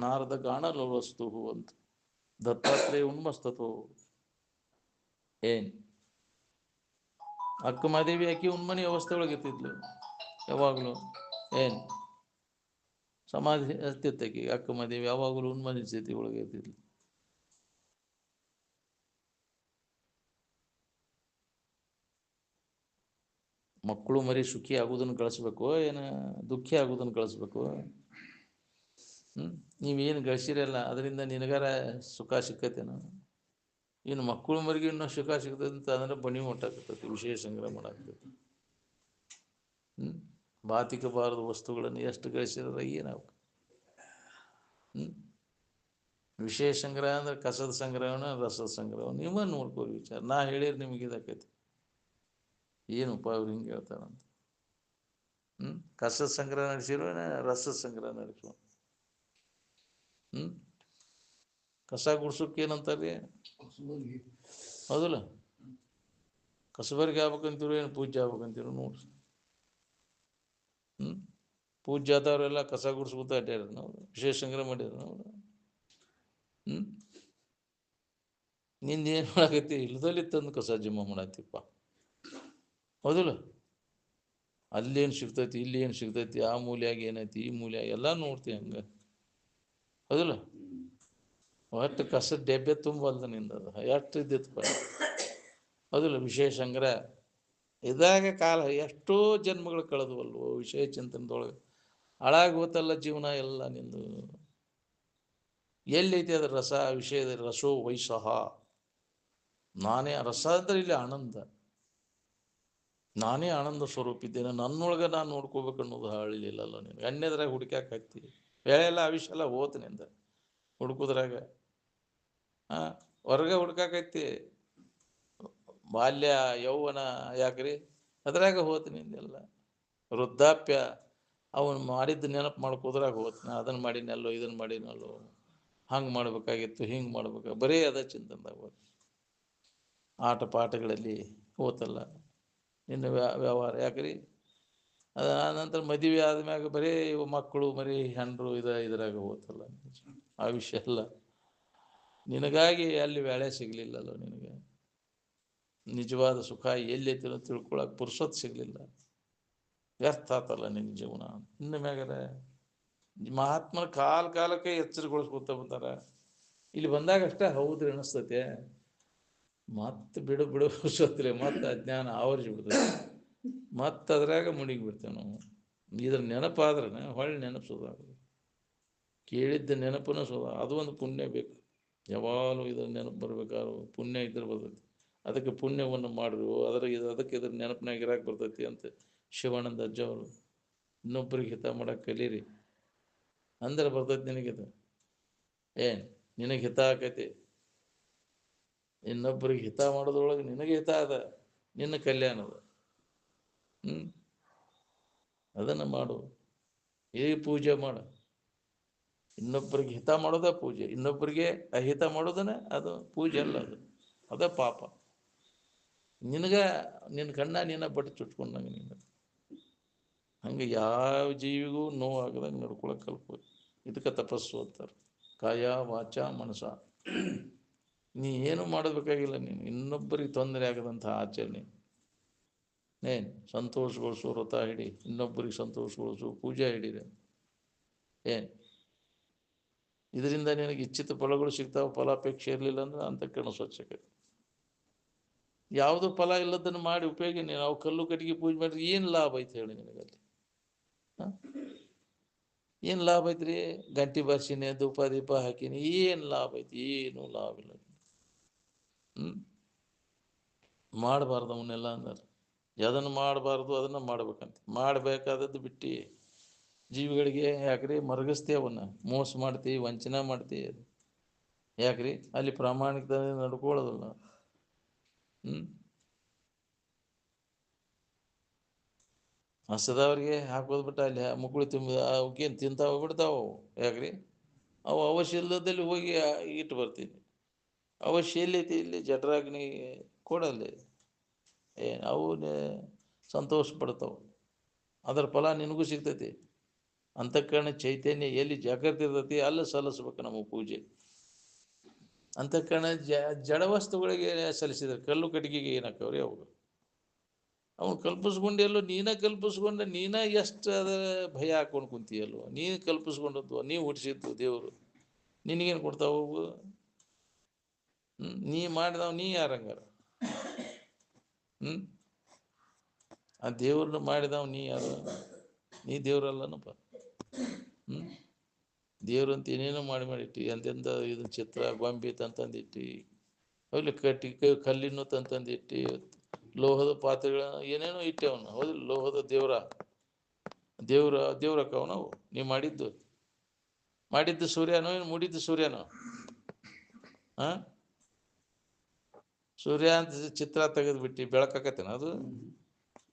ನಾರದ ಗಾಣಲವಸ್ತು ಅಂತ, ದತ್ತಾತ್ರೇಯ ಉನ್ಮಸ್ತತು. ಏನು ಅಕ್ಕ ಮಾದೇವಿ ಆಕಿ ಉನ್ಮನಿ ಅವಸ್ಥೆ ಒಳಗಿರ್ತಿದ್ಲು ಯಾವಾಗಲೂ. ಏನು ಸಮಾಧಿ ಹತ್ತಿತ್ತಕಿ ಅಕ್ಕ ಮಾದೇವಿ ಯಾವಾಗಲೂ ಉನ್ಮನಿ ಸ್ಥಿತಿ ಒಳಗೆ ಇರ್ತಿದ್ಲು. ಮಕ್ಕಳು ಮರಿ ಸುಖಿ ಆಗೋದನ್ನು ಕಳಿಸ್ಬೇಕು ಏನು ದುಃಖಿ ಆಗೋದನ್ನು ಕಳಿಸ್ಬೇಕು? ನೀವೇನು ಗಳಿಸಿರಲ್ಲ ಅದರಿಂದ ನಿನಗಾರ ಸುಖ ಸಿಕ್ಕತ್ತೇನು? ಇನ್ನು ಮಕ್ಕಳು ಮರಿಗೆ ಇನ್ನೂ ಸುಖ ಸಿಗ್ತದೆ ಅಂತ ಅಂದ್ರೆ ಬಣಿ ಹೊಂಟಾಗ್ತೈತಿ, ವಿಷಯ ಸಂಗ್ರಹ ಮಾಡಾಕ್ತೈತಿ. ಬಾತಿಕಬಾರದ ವಸ್ತುಗಳನ್ನು ಎಷ್ಟು ಗಳಿಸಿದ್ರೆ ಏನಾಗ? ವಿಷಯ ಸಂಗ್ರಹ ಅಂದ್ರೆ ಕಸದ ಸಂಗ್ರಹಣ ರಸದ ಸಂಗ್ರಹ ನೀವ ನೋಡ್ಕೋರಿ ವಿಚಾರ. ನಾ ಹೇಳಿದ್ರೆ ನಿಮಗೆ ಇದಾಕೈತಿ. ಏನಪ್ಪ ಅವ್ರು ಹಿಂಗೆ ಹೇಳ್ತಾರಂತ. ಕಸದ ಸಂಗ್ರಹ ನಡೆಸಿರೋ ರಸದ ಸಂಗ್ರಹ ನಡೆಸುವ? ಕಸ ಗುಡ್ಸೋಕೆ ಏನಂತಾರೆ? ಹೌದಲ್ಲ? ಕಸಬರಿಗೆ ಆಗ್ಬೇಕಂತೀರೋ ಏನು ಪೂಜೆ ಆಗ್ಬೇಕಂತೀರೋ ನೋಡ್ರಿ. ಪೂಜೆ ಆದವರೆಲ್ಲ ಕಸ ಗುಡ್ಸ್ಕೊತ ಅಡ್ಡಾರ ನಾವು ವಿಶೇಷ ಸಂಗ್ರಹ ಮಾಡ್ಯಾರ ನಾವು. ನಿಂದ ಏನು ಮಾಡಾಕತ್ತಿ? ಇಲ್ದಲ್ಲಿ ತಂದು ಕಸ ಜಮಾ ಮಾಡತ್ತಿಪ್ಪ. ಹೌದಿಲ್ಲ? ಅಲ್ಲೇನು ಸಿಗ್ತೈತಿ, ಇಲ್ಲಿ ಏನು ಸಿಗ್ತೈತಿ, ಆ ಮೂಲ್ಯಾಗ ಏನೈತಿ, ಈ ಮೂಲ್ಯಾಗ ಎಲ್ಲ ನೋಡ್ತೀವಿ ಹಂಗೆ. ಹೌದಿಲ್ಲ? ಒಟ್ಟು ಕಸದ ಡೆಬ್ಬೆ ತುಂಬಲ್ದ ನಿಂದದು ಎಷ್ಟು ಇದ್ದಿತ್ತು. ಹೌದಿಲ್ಲ? ವಿಷಯ ಸಂಗ್ರಹ ಇದಾಗ ಕಾಲ ಎಷ್ಟೋ ಜನ್ಮಗಳು ಕಳೆದುವಲ್ವೋ ವಿಷಯ ಚಿಂತನದೊಳಗೆ. ಹಾಳಾಗಿ ಹೋತಲ್ಲ ಜೀವನ ಎಲ್ಲ ನಿಂದು. ಎಲ್ಲೈತಿ ಅದ್ರ ರಸ? ವಿಷಯದ ರಸೋ ವೈಸಹ. ನಾನೇ ರಸ ಅಂದ್ರೆ ಇಲ್ಲಿ ಆನಂದ. ನಾನೇ ಆನಂದ ಸ್ವರೂಪ ಇದ್ದೇನೆ, ನನ್ನೊಳಗೆ ನಾನು ನೋಡ್ಕೋಬೇಕು ಅನ್ನೋದು ಹಾಳಿಲ್ಲಲ್ಲ ನಿನಗೆ. ಅನ್ಯದ್ರಾಗ ಹುಡುಕ್ಯಾಕತ್ತಿ ಬೆಳೆಯೆಲ್ಲ ಆವಿಷ ಎಲ್ಲ ಹೋತನಿಂದ ಹುಡುಕುದ್ರಾಗ. ಹೊರಗೆ ಹುಡ್ಕಾಕೈತಿ ಬಾಲ್ಯ ಯೌವನ ಯಾಕ್ರಿ, ಅದ್ರಾಗ ಹೋತನಿಂದೆಲ್ಲ. ವೃದ್ಧಾಪ್ಯ ಅವನು ಮಾಡಿದ್ದು ನೆನಪು ಮಾಡ್ಕೋದ್ರಾಗ ಹೋಗ್ತಾನೆ. ಅದನ್ನು ಮಾಡಿನಲ್ಲೋ, ಇದನ್ನು ಮಾಡಿನಲ್ಲೋ, ಹಂಗೆ ಮಾಡ್ಬೇಕಾಗಿತ್ತು, ಹಿಂಗೆ ಮಾಡ್ಬೇಕು, ಬರೀ ಅದ ಚಿಂತನದಾಗ ಹೋದ. ಆಟ ಪಾಠಗಳಲ್ಲಿ ಹೋತಲ್ಲ ನಿನ್ನ ವ್ಯವಹಾರ. ಯಾಕ್ರಿ ಅದು ಆನಂತರ ಮದುವೆ ಆದ್ಮ್ಯಾಗ ಬರೀ ಮಕ್ಕಳು ಮರಿ ಹೆಂಡ್ರು ಇದ್ರಾಗ ಹೋತಲ್ಲ ಆ ವಿಷಯ ಎಲ್ಲ. ನಿನಗಾಗಿ ಅಲ್ಲಿ ವೇಳೆ ಸಿಗಲಿಲ್ಲಲ್ಲ ನಿನಗೆ. ನಿಜವಾದ ಸುಖ ಎಲ್ಲೈತಿ ತಿಳ್ಕೊಳಕ್ಕೆ ಪುರ್ಸೊತ್ತು ಸಿಗಲಿಲ್ಲ. ವ್ಯರ್ಥ ಆತಲ್ಲ ನಿನ್ನ ಜೀವನ. ಇನ್ನು ಮ್ಯಾಗರೆ ಮಹಾತ್ಮನ ಕಾಲಕ್ಕೆ ಎಚ್ಚರಗೊಳಿಸ್ಕೊತ ಬಂದಾರ. ಇಲ್ಲಿ ಬಂದಾಗ ಅಷ್ಟೇ ಹೌದ್ರಿ ಅನಿಸ್ತತೆ. ಮತ್ತೆ ಬಿಡು ಸೊತ್ತಲೆ ಮತ್ತೆ ಅಜ್ಞಾನ ಆವರಿಸಿ ಬಿಡ್ತದೆ. ಮತ್ತೆ ಅದ್ರಾಗ ಮುಳುಗಿ ಬಿಡ್ತೇವೆ ನಾವು. ಇದ್ರ ನೆನಪಾದ್ರೆ ಹೊಳ್ಳಿ ನೆನಪಿಸೋದಾಗದು. ಕೇಳಿದ್ದ ನೆನಪನ್ನು ಅದು ಒಂದು ಪುಣ್ಯ ಬೇಕು. ಯಾವಾಗಲೂ ಇದ್ರ ನೆನಪು ಬರ್ಬೇಕಾದ್ರು ಪುಣ್ಯ ಇದ್ರೆ ಬರ್ತೈತಿ. ಅದಕ್ಕೆ ಪುಣ್ಯವನ್ನು ಮಾಡ್ರು, ಅದಕ್ಕೆ ಇದ್ರ ನೆನಪಿನಾಗ ಇರಾಕ್ ಬರ್ತೈತಿ ಅಂತ ಶಿವಾನಂದ ಅಜ್ಜವರು. ಇನ್ನೊಬ್ಬರಿಗೆ ಹಿತ ಮಾಡಕ್ಕೆ ಕಲೀರಿ ಅಂದ್ರೆ ಬರ್ತೈತಿ ನಿನಗಿದು. ನಿನಗೆ ಹಿತ ಆಕೈತಿ. ಇನ್ನೊಬ್ಬರಿಗೆ ಹಿತ ಮಾಡೋದ್ರೊಳಗೆ ನಿನಗೆ ಹಿತ ಅದ, ನಿನ್ನ ಕಲ್ಯಾಣ ಅದ. ಅದನ್ನು ಮಾಡು. ಈ ಪೂಜೆ ಮಾಡು. ಇನ್ನೊಬ್ಬರಿಗೆ ಹಿತ ಮಾಡೋದ ಪೂಜೆ. ಇನ್ನೊಬ್ಬರಿಗೆ ಅಹಿತ ಮಾಡೋದನ್ನ ಅದು ಪೂಜೆ ಅಲ್ಲ. ಅದ ಪಾಪ. ನಿನ್ನ ಕಣ್ಣ ನಿನ್ನ ಬಟ್ಟು ಚುಟ್ಕೊಂಡಂಗೆ ನೀನು. ಹಂಗೆ ಯಾವ ಜೀವಿಗೂ ನೋವಾಗದಂಗೆ ನಡ್ಕೊಳಕ್ಕೆ ಕಲ್ಕೋದು. ಇದಕ್ಕೆ ತಪಸ್ಸು ಅಂತಾರೆ. ಕಾಯ ವಾಚ ಮನಸ. ನೀ ಏನು ಮಾಡಬೇಕಾಗಿಲ್ಲ. ನೀನು ಇನ್ನೊಬ್ಬರಿಗೆ ತೊಂದರೆ ಆಗದಂಥ ಆಚರಣೆ. ಸಂತೋಷಗೊಳಿಸು, ವ್ರತ ಹಿಡಿ, ಇನ್ನೊಬ್ಬರಿಗೆ ಸಂತೋಷಗೊಳಿಸು, ಪೂಜೆ ಹಿಡೀರಿ. ಇದರಿಂದ ನಿನಗೆ ಇಚ್ಛಿತ ಫಲಗಳು ಸಿಗ್ತಾವೆ. ಫಲಾಪೇಕ್ಷೆ ಇರಲಿಲ್ಲ ಅಂದ್ರೆ ಅಂತಃಕರಣ ಸ್ವಚ್ಛತೆ. ಯಾವುದು ಫಲ ಇಲ್ಲದನ್ನು ಮಾಡಿ ಉಪಯೋಗ. ನಾವು ಕಲ್ಲು ಕಟ್ಟಿಗೆ ಪೂಜೆ ಮಾಡಿದ್ರೆ ಏನು ಲಾಭ ಐತೆ ಹೇಳಿ ನಿನಗಲ್ಲಿ? ಏನು ಲಾಭ ಐತ್ರಿ? ಗಂಟಿ ಬರ್ಸಿನಿ, ಧೂಪ ದೀಪ ಹಾಕಿನಿ, ಏನು ಲಾಭ ಐತಿ? ಏನು ಲಾಭ ಇಲ್ಲ. ಮಾಡಬಾರ್ದು ಅವನ್ನೆಲ್ಲ ಅಂದ್ರೆ. ಅದನ್ನು ಮಾಡಬಾರ್ದು, ಅದನ್ನು ಮಾಡ್ಬೇಕಂತ. ಮಾಡಬೇಕಾದದ್ದು ಬಿಟ್ಟು ಜೀವಿಗಳಿಗೆ ಯಾಕ್ರಿ ಮರಗಿಸ್ತಿ, ಅವನ್ನ ಮೋಸ ಮಾಡ್ತಿ, ವಂಚನೆ ಮಾಡ್ತಿ. ಯಾಕ್ರಿ ಅಲ್ಲಿ ಪ್ರಾಮಾಣಿಕತೆ ನಡ್ಕೊಳ್ಳೋದಿಲ್ಲ. ಹಸದವ್ರಿಗೆ ಹಾಕೋದು ಬಿಟ್ಟು ಅಲ್ಲಿ ಮುಕ್ಕಳು ಅವಕ್ಕೇನು ತಿಂತಾವ ಬಿಡ್ತಾವ. ಯಾಕ್ರಿ ಅವು ಅವಶ್ಯ ಇಲ್ಲದಲ್ಲಿ ಹೋಗಿ ಇಟ್ಟು ಬರ್ತೀನಿ. ಅವಶ್ಯ ಎಲ್ಲೈತಿ? ಇಲ್ಲಿ ಜಠರಾಗ್ನಿ ಕೊಡಲ್ಲಿ. ಅವು ಸಂತೋಷ ಪಡ್ತಾವೆ. ಅದರ ಫಲ ನಿನಗೂ ಸಿಗ್ತೈತಿ. ಅಂತಃಕರಣ ಚೈತನ್ಯ ಎಲ್ಲಿ ಜಾಗೃತಿ ಇರ್ತೈತಿ ಅಲ್ಲಿ ಸಲ್ಲಿಸ್ಬೇಕು ನಮ್ಮ ಪೂಜೆ. ಅಂತಃಕರಣ ಜಡ ವಸ್ತುಗಳಿಗೆ ಸಲ್ಲಿಸಿದ್ರೆ ಕಲ್ಲು ಕಟ್ಟಿಗೆಗೆ ಏನಾಕವ್ರಿ? ಅವನು ಕಲ್ಪಿಸ್ಕೊಂಡು ಎಲ್ಲೋ ನೀನ ಕಲ್ಪಿಸ್ಕೊಂಡ ನೀನ ಎಷ್ಟು ಅದ ಭಯ ಹಾಕೊಂಡು ಕುಂತೀಯಲ್ವ? ನೀನು ಕಲ್ಪಿಸ್ಕೊಂಡದ್ದು, ನೀವು ಹುಟ್ಟಿಸಿದ್ದು ದೇವರು ನಿನಗೇನು ಕೊಡ್ತಾವು? ನೀ ಮಾಡಿದವ ನೀ ಯಾರಂಗಾರ? ಆ ದೇವ್ರನ್ನ ಮಾಡಿದವ ನೀ ಯಾರು? ನೀ ದೇವ್ರಲ್ಲನಪ್ಪ. ದೇವ್ರಂತ ಏನೇನೋ ಮಾಡಿಟ್ಟಿ. ಅಂತೆಂತ ಇದು ಚಿತ್ರ ಗೊಂಬೆ ತಂತಂದಿಟ್ಟಿ, ಅಲ್ಲಿ ಕಲ್ಲಿನ ತಂತಂದಿಟ್ಟಿ, ಲೋಹದ ಪಾತ್ರೆಗಳ ಏನೇನೋ ಇಟ್ಟವನು. ಹೌದಿಲ್ಲ? ಲೋಹದ ದೇವ್ರಕ್ಕವ ನಾವು. ನೀವು ಮಾಡಿದ್ದು ಸೂರ್ಯನೋ ಏನು ಮುಡಿದ್ದು ಸೂರ್ಯನೋ? ಸೂರ್ಯ ಅಂತ ಚಿತ್ರ ತೆಗೆದ್ಬಿಟ್ಟು ಬೆಳಕಾಕತ್ತೇನ? ಅದು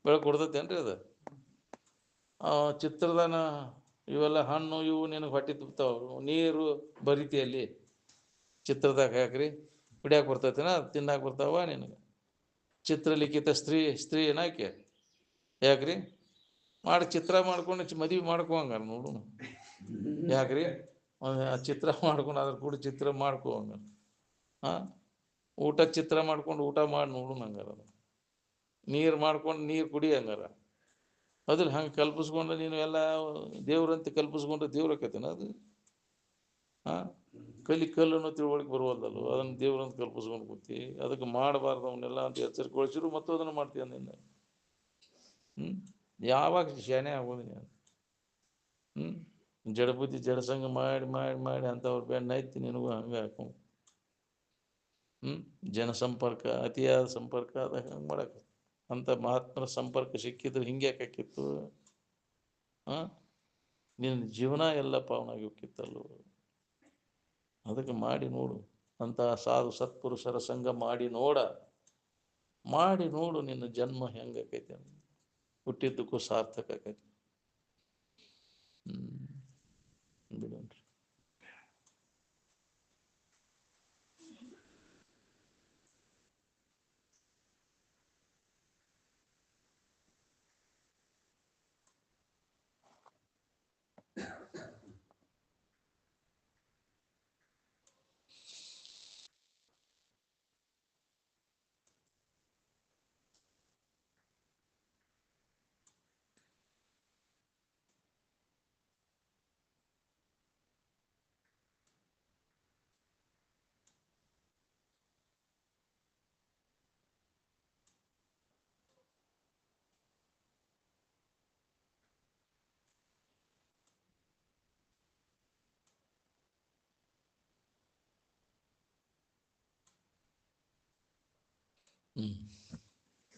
ಬೆಳಕು ಕೊಡ್ತೈತೇನ್ರಿ? ಅದು ಚಿತ್ರದಾನ ಇವೆಲ್ಲ ಹಣ್ಣು ಇವು ನಿನಗೆ ಹೊಟ್ಟೆ ತುಂಬ್ತಾವ. ನೀರು ಬರಿತಿಯಲ್ಲಿ ಚಿತ್ರದಾಗ ಯಾಕ್ರಿ? ಕುಡಿಯಾಕೆ ಬರ್ತೈತೆನ? ತಿನ್ನಾಕೆ ಬರ್ತಾವ ನಿನಗೆ? ಚಿತ್ರಲಿಖಿತ ಸ್ತ್ರೀ ಏನಾಕೆ? ಯಾಕ್ರಿ ಚಿತ್ರ ಮಾಡ್ಕೊಂಡು ಮದುವೆ ಮಾಡ್ಕೋಂಗಾರ ನೋಡು. ಯಾಕ್ರಿ ಚಿತ್ರ ಮಾಡ್ಕೊಂಡು ಅದ್ರ ಕೂಡ ಚಿತ್ರ ಮಾಡ್ಕೋಂಗ. ಊಟ ಚಿತ್ರ ಮಾಡ್ಕೊಂಡು ಊಟ ಮಾಡಿ ನೋಡು ನಂಗಾರ. ನೀರು ಮಾಡ್ಕೊಂಡು ನೀರು ಕುಡಿ ಹಂಗಾರ. ಅದ್ರ ಹಂಗೆ ಕಲ್ಪಿಸ್ಕೊಂಡು ನೀನು ಎಲ್ಲ ದೇವ್ರಂತ ಕಲ್ಪಿಸ್ಕೊಂಡ್ರೆ ದೇವ್ರ ಆಕೈತೇನ ಅದು? ಹಾಂ, ಕಲ್ಲನ್ನು ತಿಳುವಳಿಕೆ ಬರುವಲ್ದಲ್ಲ, ಅದನ್ನು ದೇವ್ರಂತ ಕಲ್ಪಿಸ್ಕೊಂಡು ಕೂತಿ, ಅದಕ್ಕೆ ಮಾಡಬಾರ್ದು ಅವನ್ನೆಲ್ಲ ಅಂತ ಎಚ್ಚರಿಕೆಗೊಳಿಸಿದ್ರು ಮತ್ತು ಅದನ್ನು ಮಾಡ್ತೀಯ ನಿನ್ನೆ. ಯಾವಾಗ ಶಾಣೆ ಆಗೋದು ನೀನು? ಜಡಬುದ್ಧಿ ಜಡಸಂಗ ಮಾಡಿ ಮಾಡಿ ಮಾಡಿ ಅಂಥವ್ರು ಬೆನ್ನ ಐತಿ ನಿನಗೂ ಹಂಗೆ ಹಾಕೊಂಡು. ಜನಸಂಪರ್ಕ, ಅತಿಯಾದ ಸಂಪರ್ಕ ಅದ ಹಂಗೆ ಮಾಡಕ್ಕೆ. ಅಂಥ ಮಹಾತ್ಮರ ಸಂಪರ್ಕ ಸಿಕ್ಕಿದ್ರೆ ಹಿಂಗೆ ಯಾಕಾಕಿತ್ತು? ನಿನ್ನ ಜೀವನ ಎಲ್ಲ ಪಾವನಾಗಿ ಹೋಗಿತ್ತಲ್ಲೋ. ಅದಕ್ಕೆ ಮಾಡಿ ನೋಡು, ಅಂತಹ ಸಾಧು ಸತ್ಪುರುಷರ ಸಂಘ ಮಾಡಿ ನೋಡು ನಿನ್ನ ಜನ್ಮ ಹೆಂಗಾಕೈತೆ, ಹುಟ್ಟಿದ್ದಕ್ಕೂ ಸಾರ್ಥಕ ಆಕೈತಿ. ಬಿಡೋಣ್ರಿ.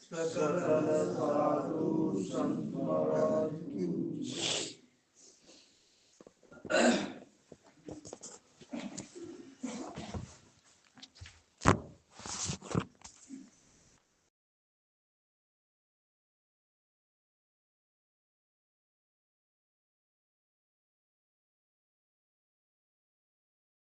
सकल साधु संत महाराज की